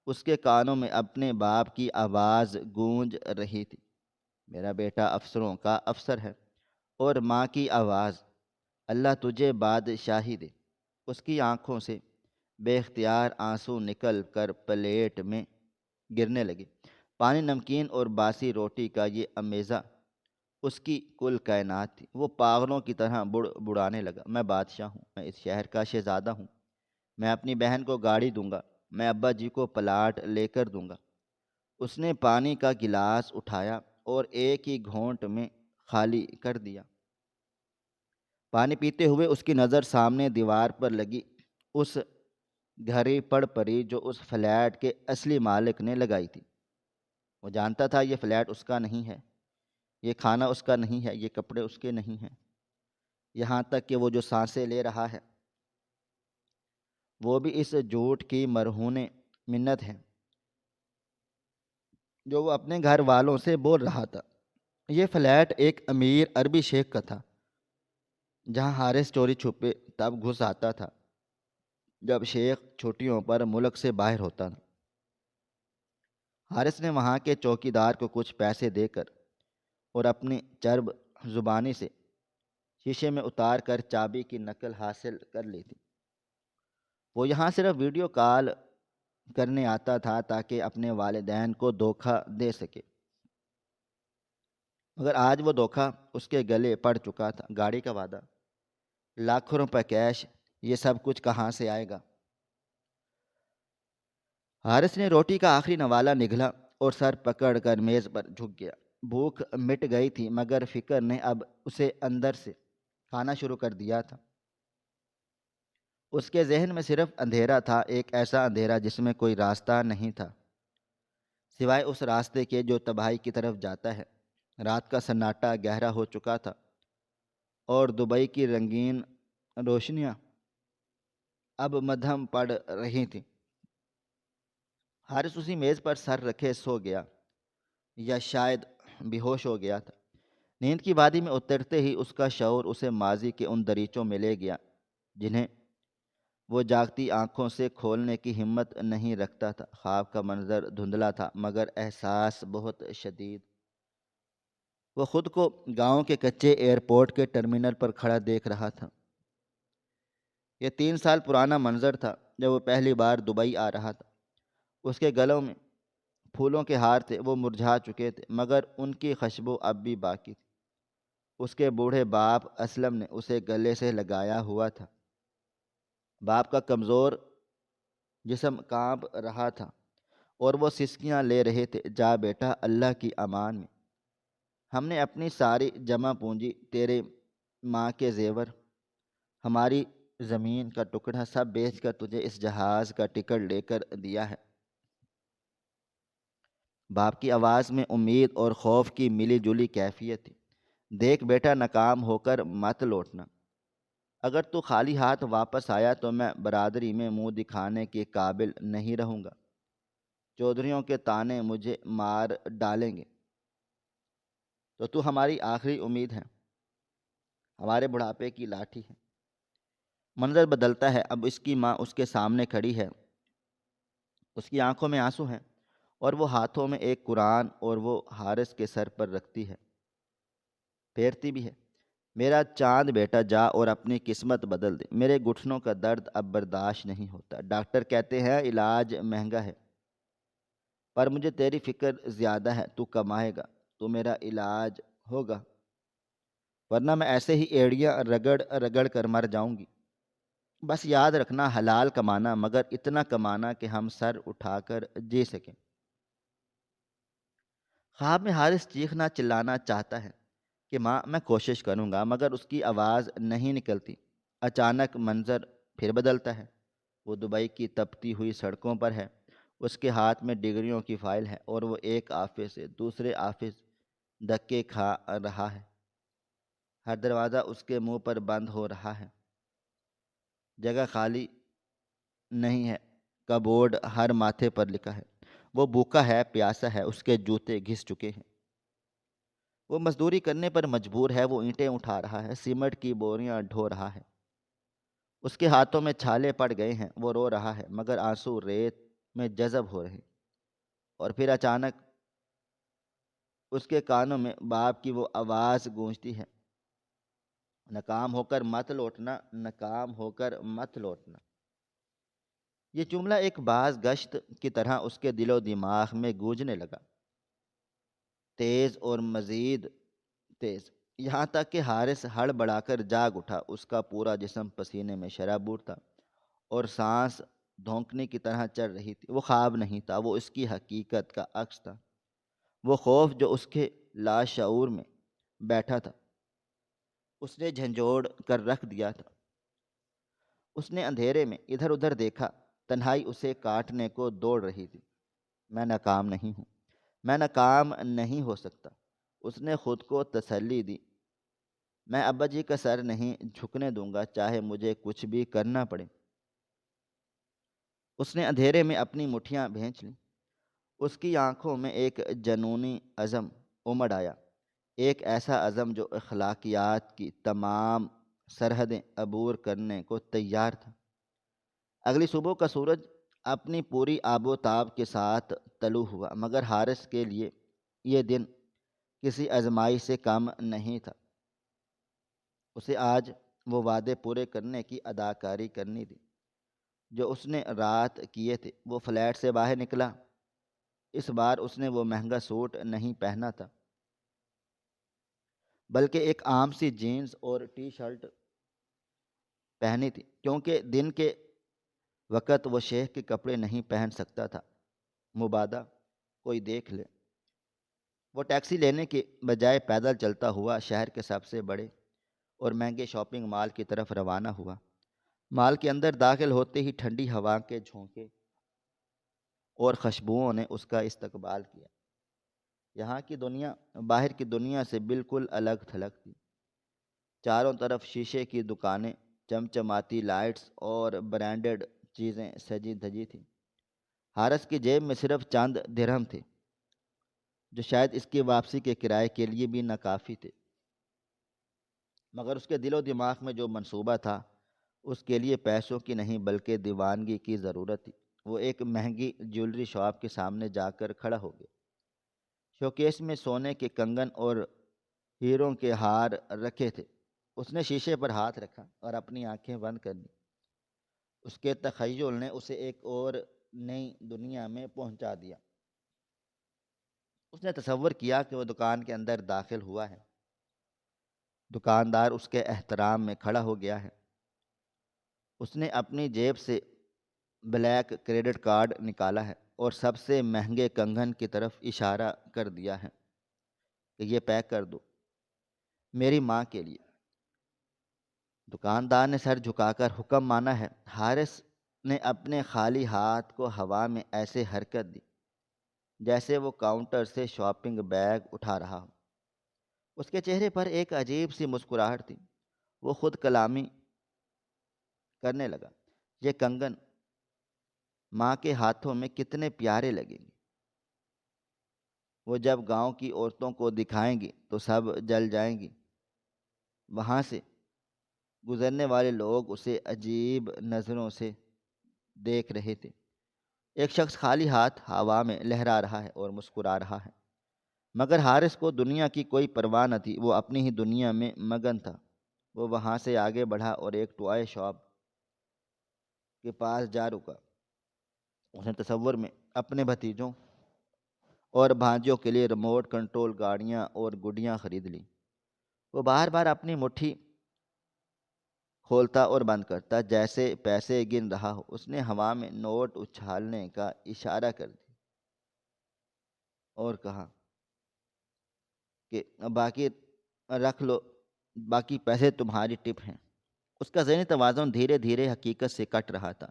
اس کے کانوں میں اپنے باپ کی آواز گونج رہی تھی، میرا بیٹا افسروں کا افسر ہے، اور ماں کی آواز، اللہ تجھے بادشاہی دے۔ اس کی آنکھوں سے بے اختیار آنسو نکل کر پلیٹ میں گرنے لگے۔ پانی، نمکین اور باسی روٹی کا یہ امیزہ اس کی کل کائنات تھی۔ وہ پاگلوں کی طرح بڑانے لگا، میں بادشاہ ہوں، میں اس شہر کا شہزادہ ہوں، میں اپنی بہن کو گاڑی دوں گا، میں ابا جی کو پلاٹ لے کر دوں گا۔ اس نے پانی کا گلاس اٹھایا اور ایک ہی گھونٹ میں خالی کر دیا۔ پانی پیتے ہوئے اس کی نظر سامنے دیوار پر لگی اس گھڑی پڑ پڑی جو اس فلیٹ کے اصلی مالک نے لگائی تھی۔ وہ جانتا تھا یہ فلیٹ اس کا نہیں ہے، یہ کھانا اس کا نہیں ہے، یہ کپڑے اس کے نہیں ہیں، یہاں تک کہ وہ جو سانسیں لے رہا ہے وہ بھی اس جھوٹ کی مرہون منت ہے جو وہ اپنے گھر والوں سے بول رہا تھا۔ یہ فلیٹ ایک امیر عربی شیخ کا تھا، جہاں حارث چوری چھپے تب گھس آتا تھا جب شیخ چھٹیوں پر ملک سے باہر ہوتا تھا۔ حارث نے وہاں کے چوکیدار کو کچھ پیسے دے کر اور اپنی چرب زبانی سے شیشے میں اتار کر چابی کی نقل حاصل کر لی تھی۔ وہ یہاں صرف ویڈیو کال کرنے آتا تھا تاکہ اپنے والدین کو دھوکہ دے سکے، مگر آج وہ دھوکہ اس کے گلے پڑ چکا تھا۔ گاڑی کا وعدہ، لاکھوں روپے کیش، یہ سب کچھ کہاں سے آئے گا؟ حارث نے روٹی کا آخری نوالا نگلا اور سر پکڑ کر میز پر جھک گیا۔ بھوک مٹ گئی تھی، مگر فکر نے اب اسے اندر سے کھانا شروع کر دیا تھا۔ اس کے ذہن میں صرف اندھیرا تھا، ایک ایسا اندھیرا جس میں کوئی راستہ نہیں تھا سوائے اس راستے کے جو تباہی کی طرف جاتا ہے۔ رات کا سناٹا گہرا ہو چکا تھا اور دبئی کی رنگین روشنیاں اب مدھم پڑ رہی تھیں۔ حارث اسی میز پر سر رکھے سو گیا، یا شاید بے ہوش ہو گیا تھا۔ نیند کی وادی میں اترتے ہی اس کا شعور اسے ماضی کے ان دریچوں میں لے گیا جنہیں وہ جاگتی آنکھوں سے کھولنے کی ہمت نہیں رکھتا تھا۔ خواب کا منظر دھندلا تھا، مگر احساس بہت شدید۔ وہ خود کو گاؤں کے کچے ایئرپورٹ کے ٹرمینل پر کھڑا دیکھ رہا تھا۔ یہ 3 سال پرانا منظر تھا جب وہ پہلی بار دبئی آ رہا تھا۔ اس کے گلوں میں پھولوں کے ہار تھے، وہ مرجھا چکے تھے، مگر ان کی خوشبو اب بھی باقی تھی۔ اس کے بوڑھے باپ اسلم نے اسے گلے سے لگایا ہوا تھا۔ باپ کا کمزور جسم کانپ رہا تھا اور وہ سسکیاں لے رہے تھے۔ جا بیٹا، اللہ کی امان میں، ہم نے اپنی ساری جمع پونجی، تیرے ماں کے زیور، ہماری زمین کا ٹکڑا سب بیچ کر تجھے اس جہاز کا ٹکٹ لے کر دیا ہے۔ باپ کی آواز میں امید اور خوف کی ملی جلی کیفیت تھی۔ دیکھ بیٹا، ناکام ہو کر مت لوٹنا۔ اگر تو خالی ہاتھ واپس آیا تو میں برادری میں منہ دکھانے کے قابل نہیں رہوں گا۔ چودھریوں کے طانے مجھے مار ڈالیں گے۔ تو ہماری آخری امید ہے، ہمارے بڑھاپے کی لاٹھی ہے۔ منظر بدلتا ہے۔ اب اس کی ماں اس کے سامنے کھڑی ہے، اس کی آنکھوں میں آنسو ہیں، اور وہ ہاتھوں میں ایک قرآن، اور وہ حارث کے سر پر رکھتی ہے، پھیرتی بھی ہے۔ میرا چاند بیٹا، جا اور اپنی قسمت بدل دے۔ میرے گھٹنوں کا درد اب برداشت نہیں ہوتا۔ ڈاکٹر کہتے ہیں علاج مہنگا ہے، پر مجھے تیری فکر زیادہ ہے۔ تو کمائے گا تو میرا علاج ہوگا، ورنہ میں ایسے ہی ایڑیاں رگڑ رگڑ کر مر جاؤں گی۔ بس یاد رکھنا، حلال کمانا، مگر اتنا کمانا کہ ہم سر اٹھا کر جی سکیں۔ خواب میں حارث چیخنا چلانا چاہتا ہے کہ ماں میں کوشش کروں گا، مگر اس کی آواز نہیں نکلتی۔ اچانک منظر پھر بدلتا ہے۔ وہ دبئی کی تپتی ہوئی سڑکوں پر ہے۔ اس کے ہاتھ میں ڈگریوں کی فائل ہے، اور وہ ایک آفس سے دوسرے آفس دھکے کھا رہا ہے۔ ہر دروازہ اس کے منہ پر بند ہو رہا ہے۔ جگہ خالی نہیں ہے کا بورڈ ہر ماتھے پر لکھا ہے۔ وہ بھوکا ہے، پیاسا ہے، اس کے جوتے گھس چکے ہیں۔ وہ مزدوری کرنے پر مجبور ہے۔ وہ اینٹیں اٹھا رہا ہے، سیمنٹ کی بوریاں ڈھو رہا ہے۔ اس کے ہاتھوں میں چھالے پڑ گئے ہیں۔ وہ رو رہا ہے، مگر آنسو ریت میں جذب ہو رہے ہیں۔ اور پھر اچانک اس کے کانوں میں باپ کی وہ آواز گونجتی ہے، ناکام ہو کر مت لوٹنا، ناکام ہو کر مت لوٹنا۔ یہ جملہ ایک باز گشت کی طرح اس کے دل و دماغ میں گونجنے لگا، تیز اور مزید تیز، یہاں تک کہ حارث ہڑ بڑھا کر جاگ اٹھا۔ اس کا پورا جسم پسینے میں شرابور تھا، اور سانس دھونکنے کی طرح چل رہی تھی۔ وہ خواب نہیں تھا، وہ اس کی حقیقت کا عکس تھا۔ وہ خوف جو اس کے لاشعور میں بیٹھا تھا، اس نے جھنجھوڑ کر رکھ دیا تھا۔ اس نے اندھیرے میں ادھر ادھر دیکھا۔ تنہائی اسے کاٹنے کو دوڑ رہی تھی۔ میں ناکام نہیں ہوں، میں ناکام نہیں ہو سکتا، اس نے خود کو تسلی دی۔ میں ابا جی کا سر نہیں جھکنے دوں گا، چاہے مجھے کچھ بھی کرنا پڑے۔ اس نے اندھیرے میں اپنی مٹھیاں بھینچ لیں۔ اس کی آنکھوں میں ایک جنونی عزم امڑ آیا، ایک ایسا عزم جو اخلاقیات کی تمام سرحدیں عبور کرنے کو تیار تھا۔ اگلی صبح کا سورج اپنی پوری آب و تاب کے ساتھ طلوع ہوا، مگر حارث کے لیے یہ دن کسی آزمائش سے کم نہیں تھا۔ اسے آج وہ وعدے پورے کرنے کی اداکاری کرنی تھی جو اس نے رات کیے تھے۔ وہ فلیٹ سے باہر نکلا۔ اس بار اس نے وہ مہنگا سوٹ نہیں پہنا تھا، بلکہ ایک عام سی جینز اور ٹی شرٹ پہنی تھی، کیونکہ دن کے وقت وہ شیخ کے کپڑے نہیں پہن سکتا تھا، مبادا کوئی دیکھ لے۔ وہ ٹیکسی لینے کے بجائے پیدل چلتا ہوا شہر کے سب سے بڑے اور مہنگے شاپنگ مال کی طرف روانہ ہوا۔ مال کے اندر داخل ہوتے ہی ٹھنڈی ہوا کے جھونکے اور خوشبوؤں نے اس کا استقبال کیا۔ یہاں کی دنیا باہر کی دنیا سے بالکل الگ تھلگ تھی۔ چاروں طرف شیشے کی دکانیں، چمچماتی لائٹس اور برانڈڈ چیزیں سجی دھجی تھیں۔ حارث کی جیب میں صرف چند درہم تھے، جو شاید اس کی واپسی کے کرائے کے لیے بھی ناکافی تھے، مگر اس کے دل و دماغ میں جو منصوبہ تھا، اس کے لیے پیسوں کی نہیں بلکہ دیوانگی کی ضرورت تھی۔ وہ ایک مہنگی جیولری شاپ کے سامنے جا کر کھڑا ہو گیا۔ شوکیس میں سونے کے کنگن اور ہیروں کے ہار رکھے تھے۔ اس نے شیشے پر ہاتھ رکھا اور اپنی آنکھیں بند کر دیں۔ اس کے تخیل نے اسے ایک اور نئی دنیا میں پہنچا دیا۔ اس نے تصور کیا کہ وہ دکان کے اندر داخل ہوا ہے۔ دکاندار اس کے احترام میں کھڑا ہو گیا ہے۔ اس نے اپنی جیب سے بلیک کریڈٹ کارڈ نکالا ہے اور سب سے مہنگے کنگن کی طرف اشارہ کر دیا ہے کہ یہ پیک کر دو، میری ماں کے لیے۔ دکاندار نے سر جھکا کر حکم مانا ہے۔ حارث نے اپنے خالی ہاتھ کو ہوا میں ایسے حرکت دی جیسے وہ کاؤنٹر سے شاپنگ بیگ اٹھا رہا ہو۔ اس کے چہرے پر ایک عجیب سی مسکراہٹ تھی۔ وہ خود کلامی کرنے لگا، یہ کنگن ماں کے ہاتھوں میں کتنے پیارے لگیں گے۔ وہ جب گاؤں کی عورتوں کو دکھائیں گی تو سب جل جائیں گی۔ وہاں سے گزرنے والے لوگ اسے عجیب نظروں سے دیکھ رہے تھے۔ ایک شخص خالی ہاتھ ہوا میں لہرا رہا ہے اور مسکرا رہا ہے، مگر حارث کو دنیا کی کوئی پرواہ نہ تھی۔ وہ اپنی ہی دنیا میں مگن تھا۔ وہ وہاں سے آگے بڑھا اور ایک ٹوائے شاپ کے پاس جا رکا۔ اس نے تصور میں اپنے بھتیجوں اور بھانجوں کے لیے ریموٹ کنٹرول گاڑیاں اور گڈیاں خرید لی۔ وہ بار بار اپنی مٹھی کھولتا اور بند کرتا جیسے پیسے گن رہا ہو۔ اس نے ہوا میں نوٹ اچھالنے کا اشارہ کر دیا اور کہا کہ باقی رکھ لو، باقی پیسے تمہاری ٹپ ہیں۔ اس کا ذہنی توازن دھیرے دھیرے حقیقت سے کٹ رہا تھا۔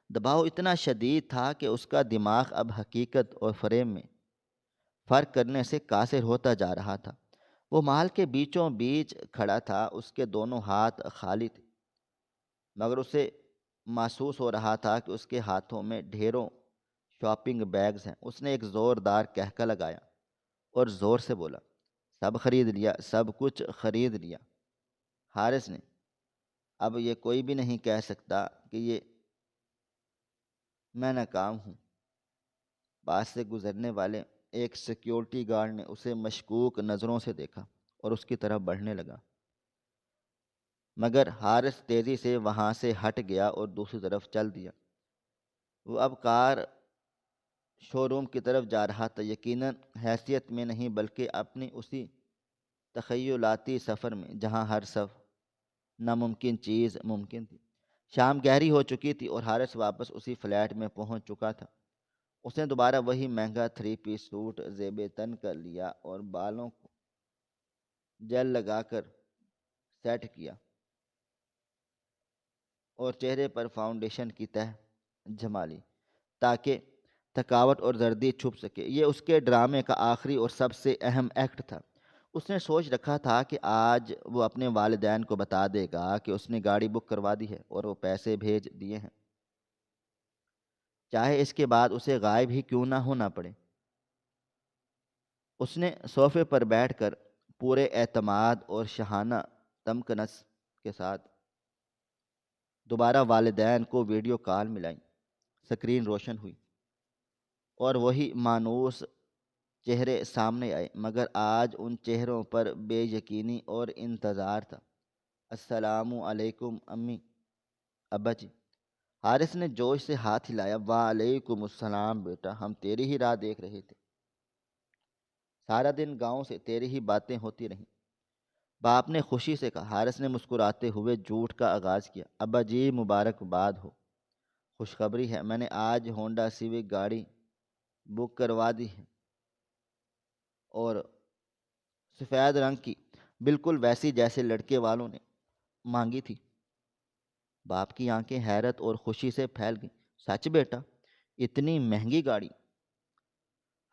دباؤ اتنا شدید تھا کہ اس کا دماغ اب حقیقت اور فریم میں فرق کرنے سے قاصر ہوتا جا رہا تھا۔ وہ مال کے بیچوں بیچ کھڑا تھا، اس کے دونوں ہاتھ خالی تھے، مگر اسے محسوس ہو رہا تھا کہ اس کے ہاتھوں میں ڈھیروں شاپنگ بیگز ہیں۔ اس نے ایک زوردار کہکا لگایا اور زور سے بولا، سب خرید لیا، سب کچھ خرید لیا۔ حارث نے، اب یہ کوئی بھی نہیں کہہ سکتا کہ یہ میں ناکام ہوں۔ پاس سے گزرنے والے ایک سیکیورٹی گارڈ نے اسے مشکوک نظروں سے دیکھا اور اس کی طرف بڑھنے لگا، مگر حارث تیزی سے وہاں سے ہٹ گیا اور دوسری طرف چل دیا۔ وہ اب کار شو روم کی طرف جا رہا تھا، یقیناً حیثیت میں نہیں بلکہ اپنی اسی تخیلاتی سفر میں جہاں ہر ناممکن چیز ممکن تھی۔ شام گہری ہو چکی تھی اور حارث واپس اسی فلیٹ میں پہنچ چکا تھا۔ اس نے دوبارہ وہی مہنگا 3 پیس سوٹ زیب تن کر لیا اور بالوں کو جیل لگا کر سیٹ کیا اور چہرے پر فاؤنڈیشن کی تہ جما لی تاکہ تھکاوٹ اور زردی چھپ سکے۔ یہ اس کے ڈرامے کا آخری اور سب سے اہم ایکٹ تھا۔ اس نے سوچ رکھا تھا کہ آج وہ اپنے والدین کو بتا دے گا کہ اس نے گاڑی بک کروا دی ہے اور وہ پیسے بھیج دیے ہیں، چاہے اس کے بعد اسے غائب ہی کیوں نہ ہونا پڑے۔ اس نے صوفے پر بیٹھ کر پورے اعتماد اور شاہانہ تمکنس کے ساتھ دوبارہ والدین کو ویڈیو کال ملائی۔ سکرین روشن ہوئی اور وہی مانوس چہرے سامنے آئے، مگر آج ان چہروں پر بے یقینی اور انتظار تھا۔ السلام علیکم امی، ابا جی۔ حارث نے جوش سے ہاتھ ہلایا۔ وعلیکم السلام بیٹا، ہم تیری ہی راہ دیکھ رہے تھے، سارا دن گاؤں سے تیری ہی باتیں ہوتی رہیں، باپ نے خوشی سے کہا۔ حارث نے مسکراتے ہوئے جھوٹ کا آغاز کیا۔ ابا جی مبارکباد ہو، خوشخبری ہے، میں نے آج ہونڈا سیوک گاڑی بک کروا دی ہے، اور سفید رنگ کی، بالکل ویسی جیسے لڑکے والوں نے مانگی تھی۔ باپ کی آنکھیں حیرت اور خوشی سے پھیل گئیں۔ سچ بیٹا، اتنی مہنگی گاڑی؟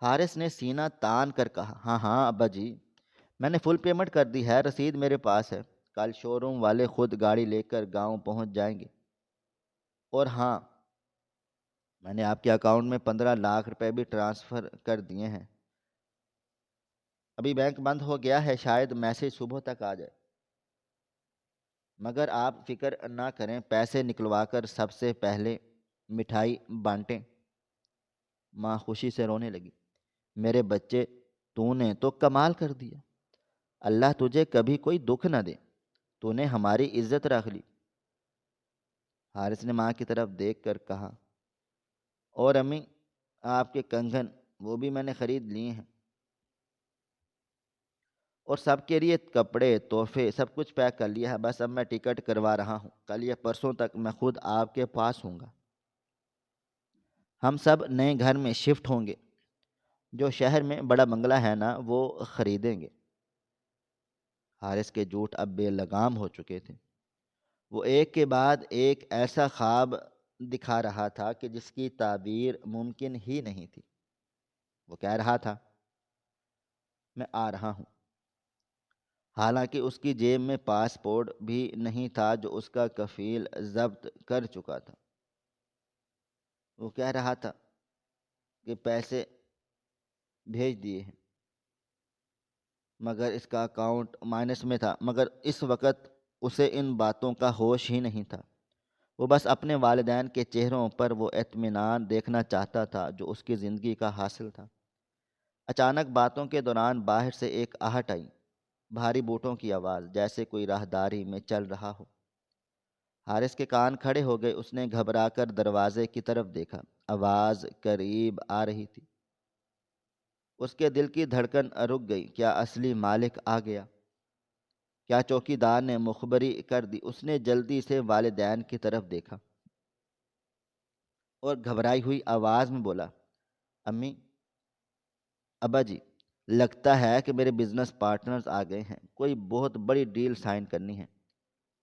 حارث نے سینہ تان کر کہا، ہاں ہاں ابا جی، میں نے فل پیمنٹ کر دی ہے، رسید میرے پاس ہے، کل شو روم والے خود گاڑی لے کر گاؤں پہنچ جائیں گے، اور ہاں، میں نے آپ کے اکاؤنٹ میں 15 لاکھ روپے بھی ٹرانسفر کر دیے ہیں۔ ابھی بینک بند ہو گیا ہے، شاید میسج صبح تک آ جائے، مگر آپ فکر نہ کریں، پیسے نکلوا کر سب سے پہلے مٹھائی بانٹیں۔ ماں خوشی سے رونے لگی۔ میرے بچے، تو نے تو کمال کر دیا، اللہ تجھے کبھی کوئی دکھ نہ دے، تو نے ہماری عزت رکھ لی۔ حارث نے ماں کی طرف دیکھ کر کہا، اور امی، آپ کے کنگن وہ بھی میں نے خرید لیے ہیں، اور سب کے لیے کپڑے تحفے سب کچھ پیک کر لیا ہے، بس اب میں ٹکٹ کروا رہا ہوں، کل یا پرسوں تک میں خود آپ کے پاس ہوں گا۔ ہم سب نئے گھر میں شفٹ ہوں گے، جو شہر میں بڑا بنگلہ ہے نا، وہ خریدیں گے۔ حارث کے جھوٹ اب بے لگام ہو چکے تھے۔ وہ ایک کے بعد ایک ایسا خواب دکھا رہا تھا کہ جس کی تعبیر ممکن ہی نہیں تھی۔ وہ کہہ رہا تھا میں آ رہا ہوں، حالانکہ اس کی جیب میں پاسپورٹ بھی نہیں تھا جو اس کا کفیل ضبط کر چکا تھا۔ وہ کہہ رہا تھا کہ پیسے بھیج دیے ہیں، مگر اس کا اکاؤنٹ مائنس میں تھا، مگر اس وقت اسے ان باتوں کا ہوش ہی نہیں تھا۔ وہ بس اپنے والدین کے چہروں پر وہ اطمینان دیکھنا چاہتا تھا جو اس کی زندگی کا حاصل تھا۔ اچانک باتوں کے دوران باہر سے ایک آہٹ آئی، بھاری بوٹوں کی آواز، جیسے کوئی راہداری میں چل رہا ہو۔ حارث کے کان کھڑے ہو گئے، اس نے گھبرا کر دروازے کی طرف دیکھا۔ آواز قریب آ رہی تھی۔ اس کے دل کی دھڑکن رک گئی۔ کیا اصلی مالک آ گیا؟ کیا چوکی دار نے مخبری کر دی؟ اس نے جلدی سے والدین کی طرف دیکھا اور گھبرائی ہوئی آواز میں بولا، امی، ابا جی، لگتا ہے کہ میرے بزنس پارٹنرز آ گئے ہیں، کوئی بہت بڑی ڈیل سائن کرنی ہے۔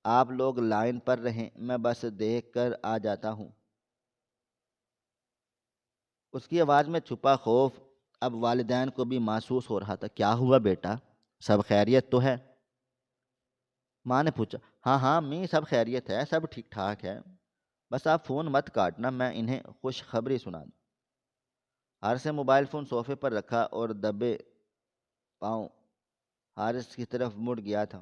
آپ لوگ لائن پر رہیں، میں بس دیکھ کر آ جاتا ہوں۔ اس کی آواز میں چھپا خوف اب والدین کو بھی محسوس ہو رہا تھا۔ کیا ہوا بیٹا، سب خیریت تو ہے؟ ماں نے پوچھا۔ ہاں ہاں امی، سب خیریت ہے، سب ٹھیک ٹھاک ہے، بس آپ فون مت کاٹنا، میں انہیں خوشخبری سنا دوں۔ حارث نے موبائل فون صوفے پر رکھا اور دبے پاؤں حارث کی طرف مڑ گیا تھا۔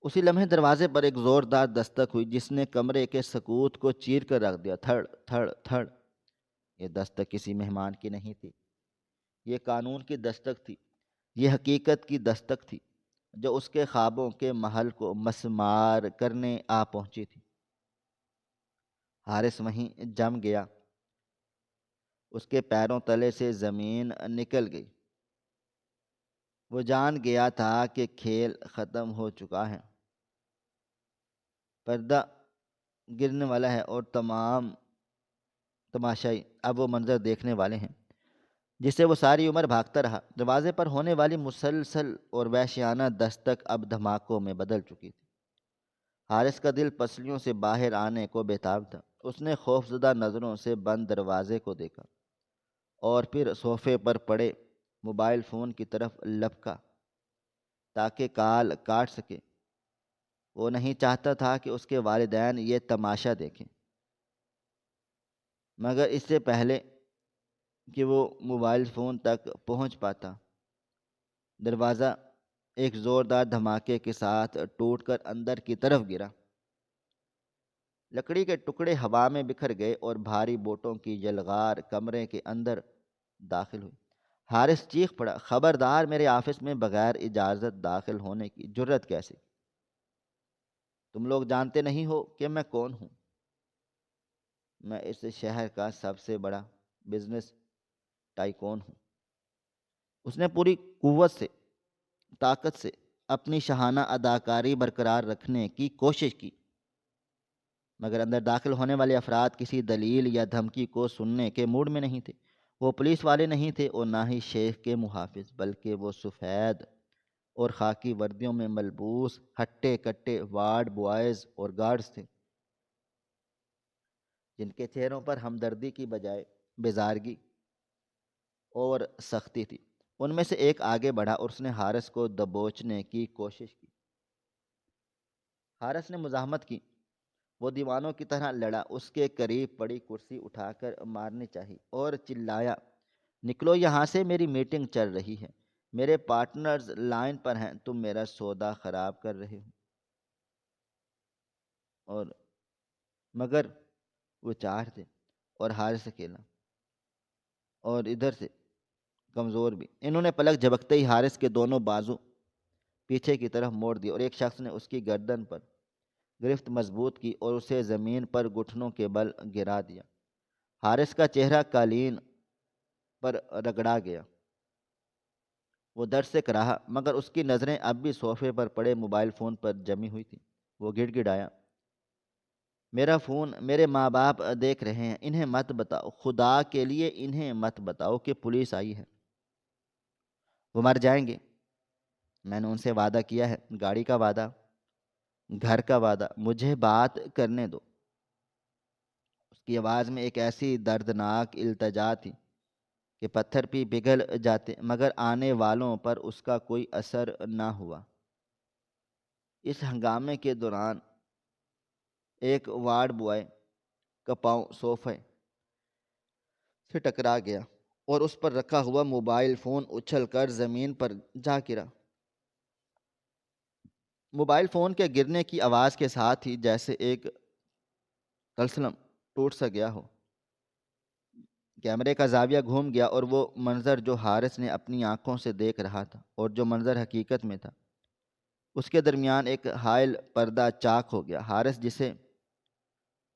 اسی لمحے دروازے پر ایک زوردار دستک ہوئی جس نے کمرے کے سکوت کو چیر کر رکھ دیا۔ تھڑ تھڑ تھڑ۔ یہ دستک کسی مہمان کی نہیں تھی، یہ قانون کی دستک تھی، یہ حقیقت کی دستک تھی جو اس کے خوابوں کے محل کو مسمار کرنے آ پہنچی تھی۔ حارث وہیں جم گیا، اس کے پیروں تلے سے زمین نکل گئی۔ وہ جان گیا تھا کہ کھیل ختم ہو چکا ہے، پردہ گرنے والا ہے اور تمام تماشائی اب وہ منظر دیکھنے والے ہیں جس سے وہ ساری عمر بھاگتا رہا۔ دروازے پر ہونے والی مسلسل اور وحشیانہ دستک اب دھماکوں میں بدل چکی تھی۔ حارث کا دل پسلیوں سے باہر آنے کو بےتاب تھا۔ اس نے خوفزدہ نظروں سے بند دروازے کو دیکھا اور پھر صوفے پر پڑے موبائل فون کی طرف لپکا تاکہ کال کاٹ سکے۔ وہ نہیں چاہتا تھا کہ اس کے والدین یہ تماشا دیکھیں، مگر اس سے پہلے کہ وہ موبائل فون تک پہنچ پاتا، دروازہ ایک زوردار دھماکے کے ساتھ ٹوٹ کر اندر کی طرف گرا۔ لکڑی کے ٹکڑے ہوا میں بکھر گئے اور بھاری بوٹوں کی یلغار کمرے کے اندر داخل ہوئی۔ حارث چیخ پڑا، خبردار، میرے آفس میں بغیر اجازت داخل ہونے کی جرت کیسے؟ تم لوگ جانتے نہیں ہو کہ میں کون ہوں؟ میں اس شہر کا سب سے بڑا بزنس ٹائکون ہوں۔ اس نے پوری قوت سے، طاقت سے اپنی شاہانہ اداکاری برقرار رکھنے کی کوشش کی، مگر اندر داخل ہونے والے افراد کسی دلیل یا دھمکی کو سننے کے موڈ میں نہیں تھے۔ وہ پولیس والے نہیں تھے اور نہ ہی شیخ کے محافظ، بلکہ وہ سفید اور خاکی وردیوں میں ملبوس ہٹے کٹے وارڈ بوائز اور گارڈز تھے، جن کے چہروں پر ہمدردی کی بجائے بیزارگی اور سختی تھی۔ ان میں سے ایک آگے بڑھا اور اس نے حارث کو دبوچنے کی کوشش کی۔ حارث نے مزاحمت کی، وہ دیوانوں کی طرح لڑا، اس کے قریب پڑی کرسی اٹھا کر مارنی چاہی اور چلایا، نکلو یہاں سے، میری میٹنگ چل رہی ہے، میرے پارٹنرز لائن پر ہیں، تم میرا سودا خراب کر رہے ہو۔ اور مگر وہ چار تھے اور حارث اکیلا، اور ادھر سے کمزور بھی۔ انہوں نے پلک جھپکتے ہی حارث کے دونوں بازو پیچھے کی طرف موڑ دیے اور ایک شخص نے اس کی گردن پر گرفت مضبوط کی اور اسے زمین پر گھٹنوں کے بل گرا دیا۔ حارث کا چہرہ قالین پر رگڑا گیا، وہ درد سے کراہا، مگر اس کی نظریں اب بھی صوفے پر پڑے موبائل فون پر جمی ہوئی تھیں۔ وہ گڑ گڑایا، میرا فون میرے ماں باپ دیکھ رہے ہیں، انہیں مت بتاؤ، خدا کے لیے انہیں مت بتاؤ کہ پولیس آئی ہے، وہ مر جائیں گے۔ میں نے ان سے وعدہ کیا ہے، گاڑی کا وعدہ، گھر کا وعدہ، مجھے بات کرنے دو۔ کی آواز میں ایک ایسی دردناک التجا تھی کہ پتھر بھی پگھل جاتے، مگر آنے والوں پر اس کا کوئی اثر نہ ہوا۔ اس ہنگامے کے دوران ایک وارڈ بوائے کا پاؤں صوفے سے ٹکرا گیا اور اس پر رکھا ہوا موبائل فون اچھل کر زمین پر جا گرا۔ موبائل فون کے گرنے کی آواز کے ساتھ ہی جیسے ایک طلسم ٹوٹ سا گیا ہو، کیمرے کا زاویہ گھوم گیا اور وہ منظر جو حارث نے اپنی آنکھوں سے دیکھ رہا تھا اور جو منظر حقیقت میں تھا، اس کے درمیان ایک حائل پردہ چاک ہو گیا۔ حارث جسے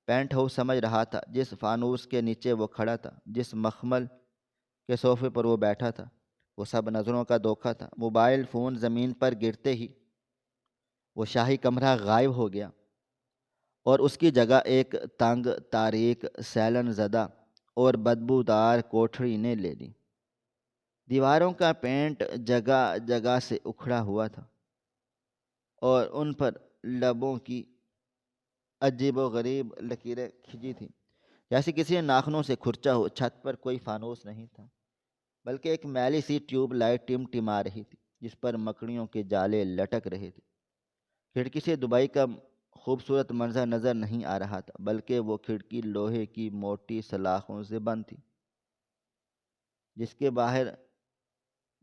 پینٹ ہاؤس سمجھ رہا تھا، جس فانوس کے نیچے وہ کھڑا تھا، جس مخمل کے صوفے پر وہ بیٹھا تھا، وہ سب نظروں کا دھوکہ تھا۔ موبائل فون زمین پر گرتے ہی وہ شاہی کمرہ غائب ہو گیا اور اس کی جگہ ایک تنگ، تاریک، سیلن زدہ اور بدبودار کوٹھری نے لے لی۔ دیواروں کا پینٹ جگہ جگہ سے اکھڑا ہوا تھا اور ان پر لبوں کی عجیب و غریب لکیریں کھینچی تھیں، جیسے کسی نے ناخنوں سے کھرچا ہو۔ چھت پر کوئی فانوس نہیں تھا، بلکہ ایک میلی سی ٹیوب لائٹ ٹمٹما رہی تھی، جس پر مکڑیوں کے جالے لٹک رہے تھے۔ کھڑکی سے دبئی کا خوبصورت منظر نظر نہیں آ رہا تھا، بلکہ وہ کھڑکی لوہے کی موٹی سلاخوں سے بند تھی، جس کے باہر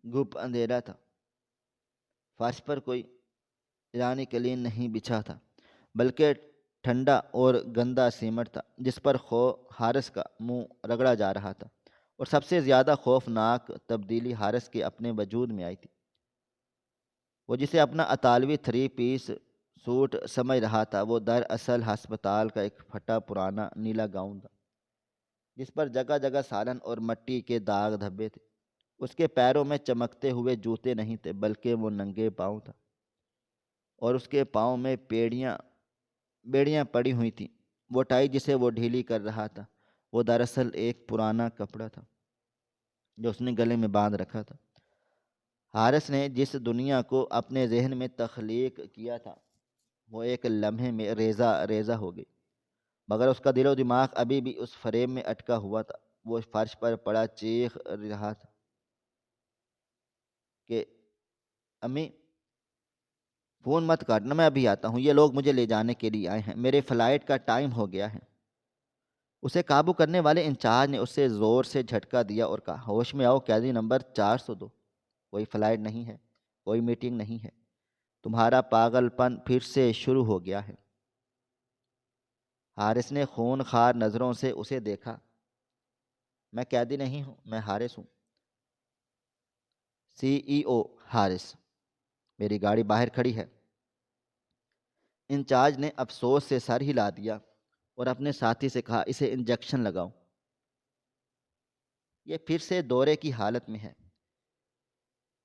گپ اندھیرا تھا۔ فرش پر کوئی ایرانی قالین نہیں بچھا تھا، بلکہ ٹھنڈا اور گندا سیمنٹ تھا، جس پر حارث کا منہ رگڑا جا رہا تھا۔ اور سب سے زیادہ خوفناک تبدیلی حارث کے اپنے وجود میں آئی تھی۔ وہ جسے اپنا اطالوی 3 پیس سوٹ سمجھ رہا تھا، وہ دراصل ہسپتال کا ایک پھٹا پرانا نیلا گاؤن تھا، جس پر جگہ جگہ سالن اور مٹی کے داغ دھبے تھے۔ اس کے پیروں میں چمکتے ہوئے جوتے نہیں تھے، بلکہ وہ ننگے پاؤں تھا، اور اس کے پاؤں میں بیڑیاں پڑی ہوئی تھیں۔ وہ ٹائی جسے وہ ڈھیلی کر رہا تھا، وہ دراصل ایک پرانا کپڑا تھا جو اس نے گلے میں باندھ رکھا تھا۔ حارث نے جس دنیا کو اپنے ذہن میں تخلیق کیا تھا، وہ ایک لمحے میں ریزہ ریزہ ہو گئی، مگر اس کا دل و دماغ ابھی بھی اس فریم میں اٹکا ہوا تھا۔ وہ فرش پر پڑا چیخ رہا تھا کہ امی، فون مت کاٹنا، میں ابھی آتا ہوں، یہ لوگ مجھے لے جانے کے لیے آئے ہیں، میرے فلائٹ کا ٹائم ہو گیا ہے۔ اسے قابو کرنے والے انچارج نے اسے زور سے جھٹکا دیا اور کہا، ہوش میں آؤ، قیدی نمبر 402، کوئی فلائٹ نہیں ہے، کوئی میٹنگ نہیں ہے، تمہارا پاگل پن پھر سے شروع ہو گیا ہے۔ حارث نے خون خوار نظروں سے اسے دیکھا۔ میں قیدی نہیں ہوں، میں حارث ہوں، CEO حارث، میری گاڑی باہر کھڑی ہے۔ انچارج نے افسوس سے سر ہلا دیا اور اپنے ساتھی سے کہا، اسے انجیکشن لگاؤ، یہ پھر سے دورے کی حالت میں ہے۔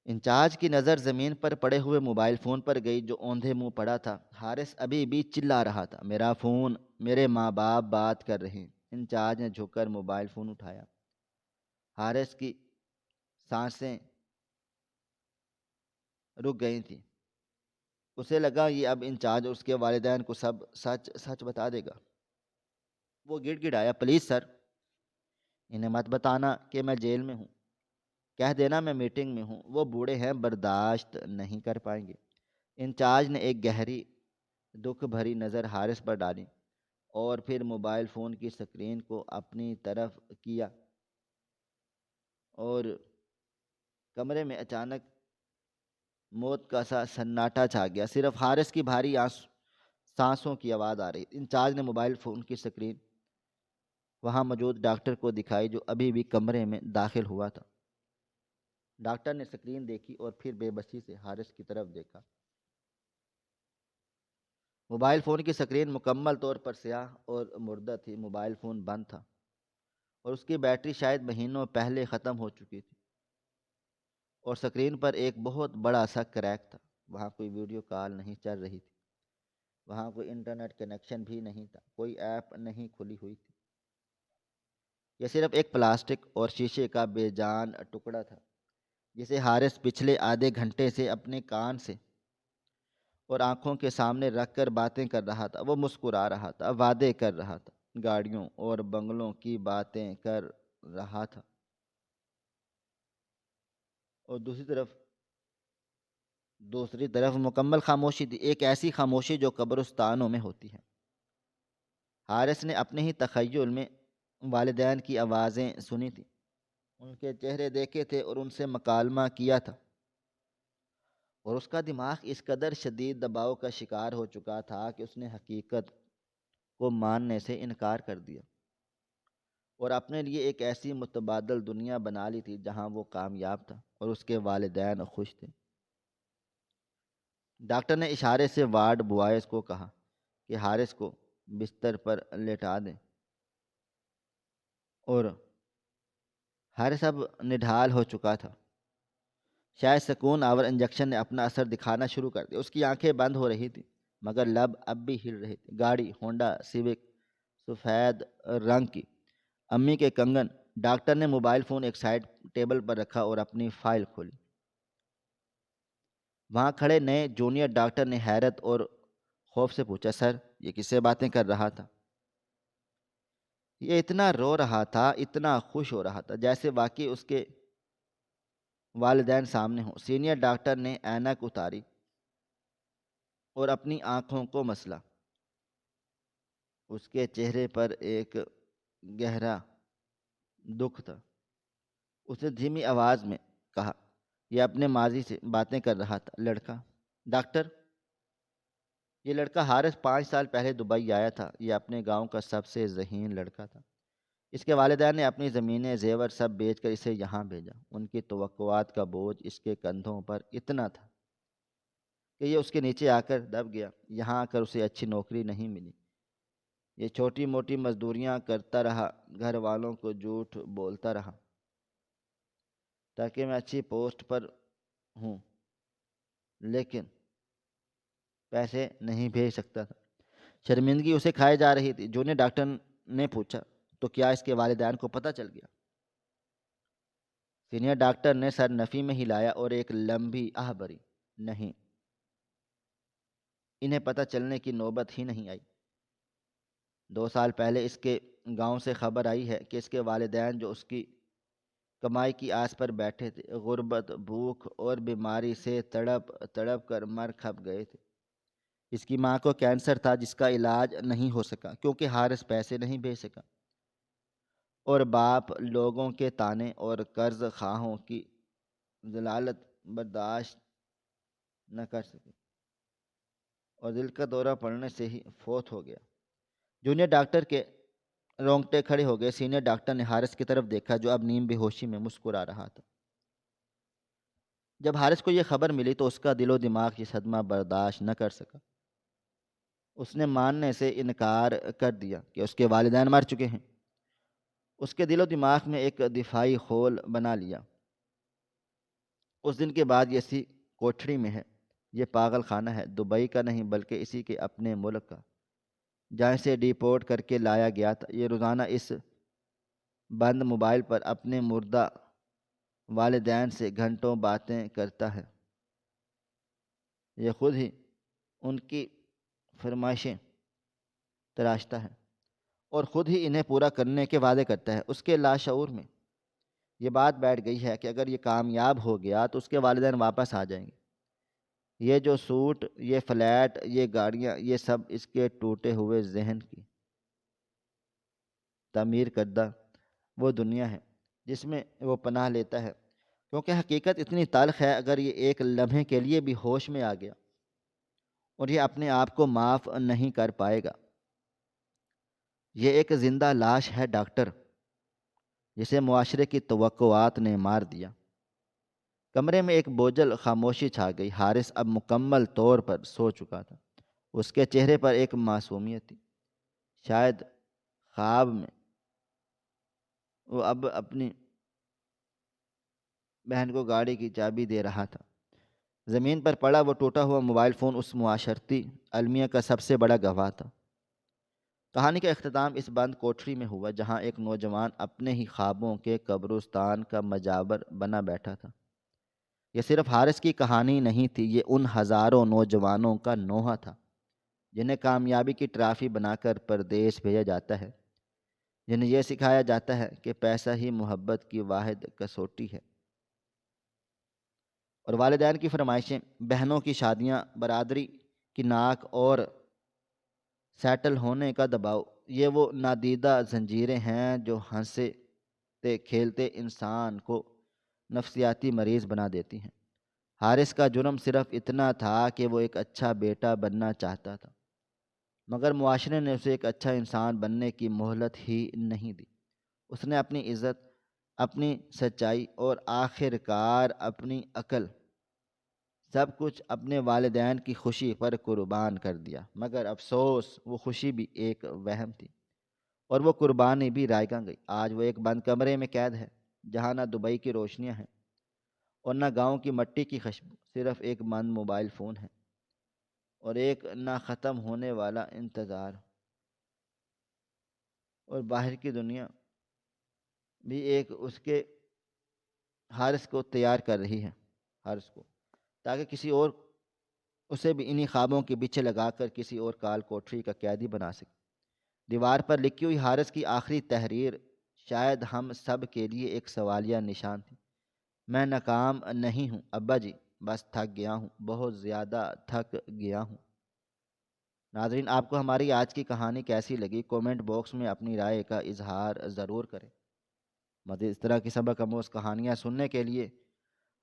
انچارج کی نظر زمین پر پڑے ہوئے موبائل فون پر گئی، جو اوندھے منہ پڑا تھا۔ حارث ابھی بھی چلا رہا تھا، میرا فون، میرے ماں باپ بات کر رہے ہیں۔ انچارج نے جھک کر موبائل فون اٹھایا۔ حارث کی سانسیں رک گئی تھیں۔ اسے لگا یہ اب انچارج اس کے والدین کو سب سچ سچ بتا دے گا۔ وہ گڑ گڑایا، پلیز سر، انہیں مت بتانا کہ میں جیل میں ہوں، کہہ دینا میں میٹنگ میں ہوں، وہ بوڑھے ہیں، برداشت نہیں کر پائیں گے۔ انچارج نے ایک گہری دکھ بھری نظر حارث پر ڈالی اور پھر موبائل فون کی سکرین کو اپنی طرف کیا، اور کمرے میں اچانک موت کا سا سناٹا چھا گیا، صرف حارث کی بھاری سانسوں کی آواز آ رہی۔ انچارج نے موبائل فون کی سکرین وہاں موجود ڈاکٹر کو دکھائی، جو ابھی بھی کمرے میں داخل ہوا تھا۔ ڈاکٹر نے سکرین دیکھی اور پھر بے بسی سے حارث کی طرف دیکھا۔ موبائل فون کی سکرین مکمل طور پر سیاہ اور مردہ تھی۔ موبائل فون بند تھا اور اس کی بیٹری شاید مہینوں پہلے ختم ہو چکی تھی، اور سکرین پر ایک بہت بڑا سا کریک تھا۔ وہاں کوئی ویڈیو کال نہیں چل رہی تھی، وہاں کوئی انٹرنیٹ کنیکشن بھی نہیں تھا، کوئی ایپ نہیں کھلی ہوئی تھی۔ یہ صرف ایک پلاسٹک اور شیشے کا بے جان ٹکڑا تھا، جسے حارث پچھلے آدھے گھنٹے سے اپنے کان سے اور آنکھوں کے سامنے رکھ کر باتیں کر رہا تھا۔ وہ مسکرا رہا تھا، وعدے کر رہا تھا، گاڑیوں اور بنگلوں کی باتیں کر رہا تھا، اور دوسری طرف مکمل خاموشی تھی، ایک ایسی خاموشی جو قبرستانوں میں ہوتی ہے۔ حارث نے اپنے ہی تخیل میں والدین کی آوازیں سنی تھیں، ان کے چہرے دیکھے تھے اور ان سے مکالمہ کیا تھا، اور اس کا دماغ اس قدر شدید دباؤ کا شکار ہو چکا تھا کہ اس نے حقیقت کو ماننے سے انکار کر دیا اور اپنے لیے ایک ایسی متبادل دنیا بنا لی تھی جہاں وہ کامیاب تھا اور اس کے والدین خوش تھے۔ ڈاکٹر نے اشارے سے وارڈ بوائز کو کہا کہ حارث کو بستر پر لٹا دیں، اور حارث اب نڈھال ہو چکا تھا۔ شاید سکون آور انجیکشن نے اپنا اثر دکھانا شروع کر دیا، اس کی آنکھیں بند ہو رہی تھیں مگر لب اب بھی ہل رہے تھے۔ گاڑی ہونڈا سیوک سفید رنگ کی، امی کے کنگن۔ ڈاکٹر نے موبائل فون ایک سائڈ ٹیبل پر رکھا اور اپنی فائل کھولی۔ وہاں کھڑے نئے جونیئر ڈاکٹر نے حیرت اور خوف سے پوچھا، سر یہ کس سے باتیں کر رہا تھا؟ یہ اتنا رو رہا تھا، اتنا خوش ہو رہا تھا جیسے واقعی اس کے والدین سامنے ہوں۔ سینئر ڈاکٹر نے اینک اتاری اور اپنی آنکھوں کو مسلا۔ اس کے چہرے پر ایک گہرا دکھ تھا۔ اس نے دھیمی آواز میں کہا، یہ اپنے ماضی سے باتیں کر رہا تھا۔ لڑکا؟ ڈاکٹر، یہ لڑکا حارث 5 سال پہلے دبئی آیا تھا۔ یہ اپنے گاؤں کا سب سے ذہین لڑکا تھا۔ اس کے والدین نے اپنی زمینیں زیور سب بیچ کر اسے یہاں بھیجا۔ ان کی توقعات کا بوجھ اس کے کندھوں پر اتنا تھا کہ یہ اس کے نیچے آ کر دب گیا۔ یہاں آ کر اسے اچھی نوکری نہیں ملی۔ یہ چھوٹی موٹی مزدوریاں کرتا رہا، گھر والوں کو جھوٹ بولتا رہا تاکہ میں اچھی پوسٹ پر ہوں، لیکن پیسے نہیں بھیج سکتا تھا۔ شرمندگی اسے کھائے جا رہی تھی۔ جونیئر ڈاکٹر نے پوچھا، تو کیا اس کے والدین کو پتہ چل گیا؟ سینئر ڈاکٹر نے سر نفی میں ہلایا اور ایک لمبی آہ بھری، نہیں، انہیں پتہ چلنے کی نوبت ہی نہیں آئی۔ 2 سال پہلے اس کے گاؤں سے خبر آئی ہے کہ اس کے والدین جو اس کی کمائی کی آس پر بیٹھے تھے، غربت، بھوک اور بیماری سے تڑپ تڑپ کر مر کھپ گئے تھے۔ اس کی ماں کو کینسر تھا جس کا علاج نہیں ہو سکا کیونکہ حارث پیسے نہیں بھیج سکا، اور باپ لوگوں کے طعنے اور قرض خواہوں کی ذلالت برداشت نہ کر سکے اور دل کا دورہ پڑنے سے ہی فوت ہو گیا۔ جونیئر ڈاکٹر کے رونگٹے کھڑے ہو گئے۔ سینئر ڈاکٹر نے حارث کی طرف دیکھا جو اب نیم بے ہوشی میں مسکرا رہا تھا۔ جب حارث کو یہ خبر ملی تو اس کا دل و دماغ یہ صدمہ برداشت نہ کر سکا۔ اس نے ماننے سے انکار کر دیا کہ اس کے والدین مر چکے ہیں۔ اس کے دل و دماغ میں ایک دفاعی خول بنا لیا۔ اس دن کے بعد یہ اسی کوٹھڑی میں ہے۔ یہ پاگل خانہ ہے، دبئی کا نہیں بلکہ اسی کے اپنے ملک کا، جہاں سے ڈیپورٹ کر کے لایا گیا تھا۔ یہ روزانہ اس بند موبائل پر اپنے مردہ والدین سے گھنٹوں باتیں کرتا ہے۔ یہ خود ہی ان کی فرمائشیں تراشتا ہے اور خود ہی انہیں پورا کرنے کے وعدے کرتا ہے۔ اس کے لاشعور میں یہ بات بیٹھ گئی ہے کہ اگر یہ کامیاب ہو گیا تو اس کے والدین واپس آ جائیں گے۔ یہ جو سوٹ، یہ فلیٹ، یہ گاڑیاں، یہ سب اس کے ٹوٹے ہوئے ذہن کی تعمیر کردہ وہ دنیا ہے جس میں وہ پناہ لیتا ہے، کیونکہ حقیقت اتنی تلخ ہے اگر یہ ایک لمحے کے لیے بھی ہوش میں آ گیا اور یہ اپنے آپ کو معاف نہیں کر پائے گا۔ یہ ایک زندہ لاش ہے ڈاکٹر، جسے معاشرے کی توقعات نے مار دیا۔ کمرے میں ایک بوجھل خاموشی چھا گئی۔ حارث اب مکمل طور پر سو چکا تھا۔ اس کے چہرے پر ایک معصومیت تھی۔ شاید خواب میں وہ اب اپنی بہن کو گاڑی کی چابی دے رہا تھا۔ زمین پر پڑا وہ ٹوٹا ہوا موبائل فون اس معاشرتی المیہ کا سب سے بڑا گواہ تھا۔ کہانی کا اختتام اس بند کوٹھری میں ہوا جہاں ایک نوجوان اپنے ہی خوابوں کے قبرستان کا مجاور بنا بیٹھا تھا۔ یہ صرف حارث کی کہانی نہیں تھی، یہ ان ہزاروں نوجوانوں کا نوحہ تھا جنہیں کامیابی کی ٹرافی بنا کر پردیس بھیجا جاتا ہے جنہیں یہ سکھایا جاتا ہے کہ پیسہ ہی محبت کی واحد کسوٹی ہے۔ اور والدین کی فرمائشیں، بہنوں کی شادیاں، برادری کی ناک اور سیٹل ہونے کا دباؤ، یہ وہ نادیدہ زنجیریں ہیں جو ہنستے کھیلتے انسان کو نفسیاتی مریض بنا دیتی ہیں۔ حارث کا جرم صرف اتنا تھا کہ وہ ایک اچھا بیٹا بننا چاہتا تھا، مگر معاشرے نے اسے ایک اچھا انسان بننے کی مہلت ہی نہیں دی۔ اس نے اپنی عزت، اپنی سچائی اور آخر کار اپنی عقل، سب کچھ اپنے والدین کی خوشی پر قربان کر دیا۔ مگر افسوس، وہ خوشی بھی ایک وہم تھی، اور وہ قربانی بھی رائگاں گئی۔ آج وہ ایک بند کمرے میں قید ہے، جہاں نہ دبئی کی روشنیاں ہیں اور نہ گاؤں کی مٹی کی خوشبو، صرف ایک بند موبائل فون ہے اور ایک نہ ختم ہونے والا انتظار۔ اور باہر کی دنیا بھی ایک اس کے حارث کو تیار کر رہی ہے، حارث کو، تاکہ کسی اور اسے بھی انہی خوابوں کے پیچھے لگا کر کسی اور کال کوٹری کا قیدی بنا سکے۔ دیوار پر لکھی ہوئی حارث کی آخری تحریر شاید ہم سب کے لیے ایک سوالیہ نشان تھی۔ میں ناکام نہیں ہوں ابا جی، بس تھک گیا ہوں، بہت زیادہ تھک گیا ہوں۔ ناظرین، آپ کو ہماری آج کی کہانی کیسی لگی؟ کومنٹ باکس میں اپنی رائے کا اظہار ضرور کریں۔ مزید اس طرح کی سبق آموز کہانیاں سننے کے لیے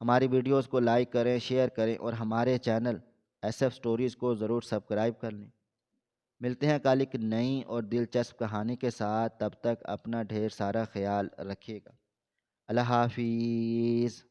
ہماری ویڈیوز کو لائک کریں، شیئر کریں اور ہمارے چینل ایس ایف سٹوریز کو ضرور سبسکرائب کر لیں۔ ملتے ہیں کل ایک نئی اور دلچسپ کہانی کے ساتھ، تب تک اپنا ڈھیر سارا خیال رکھیے گا۔ اللہ حافظ۔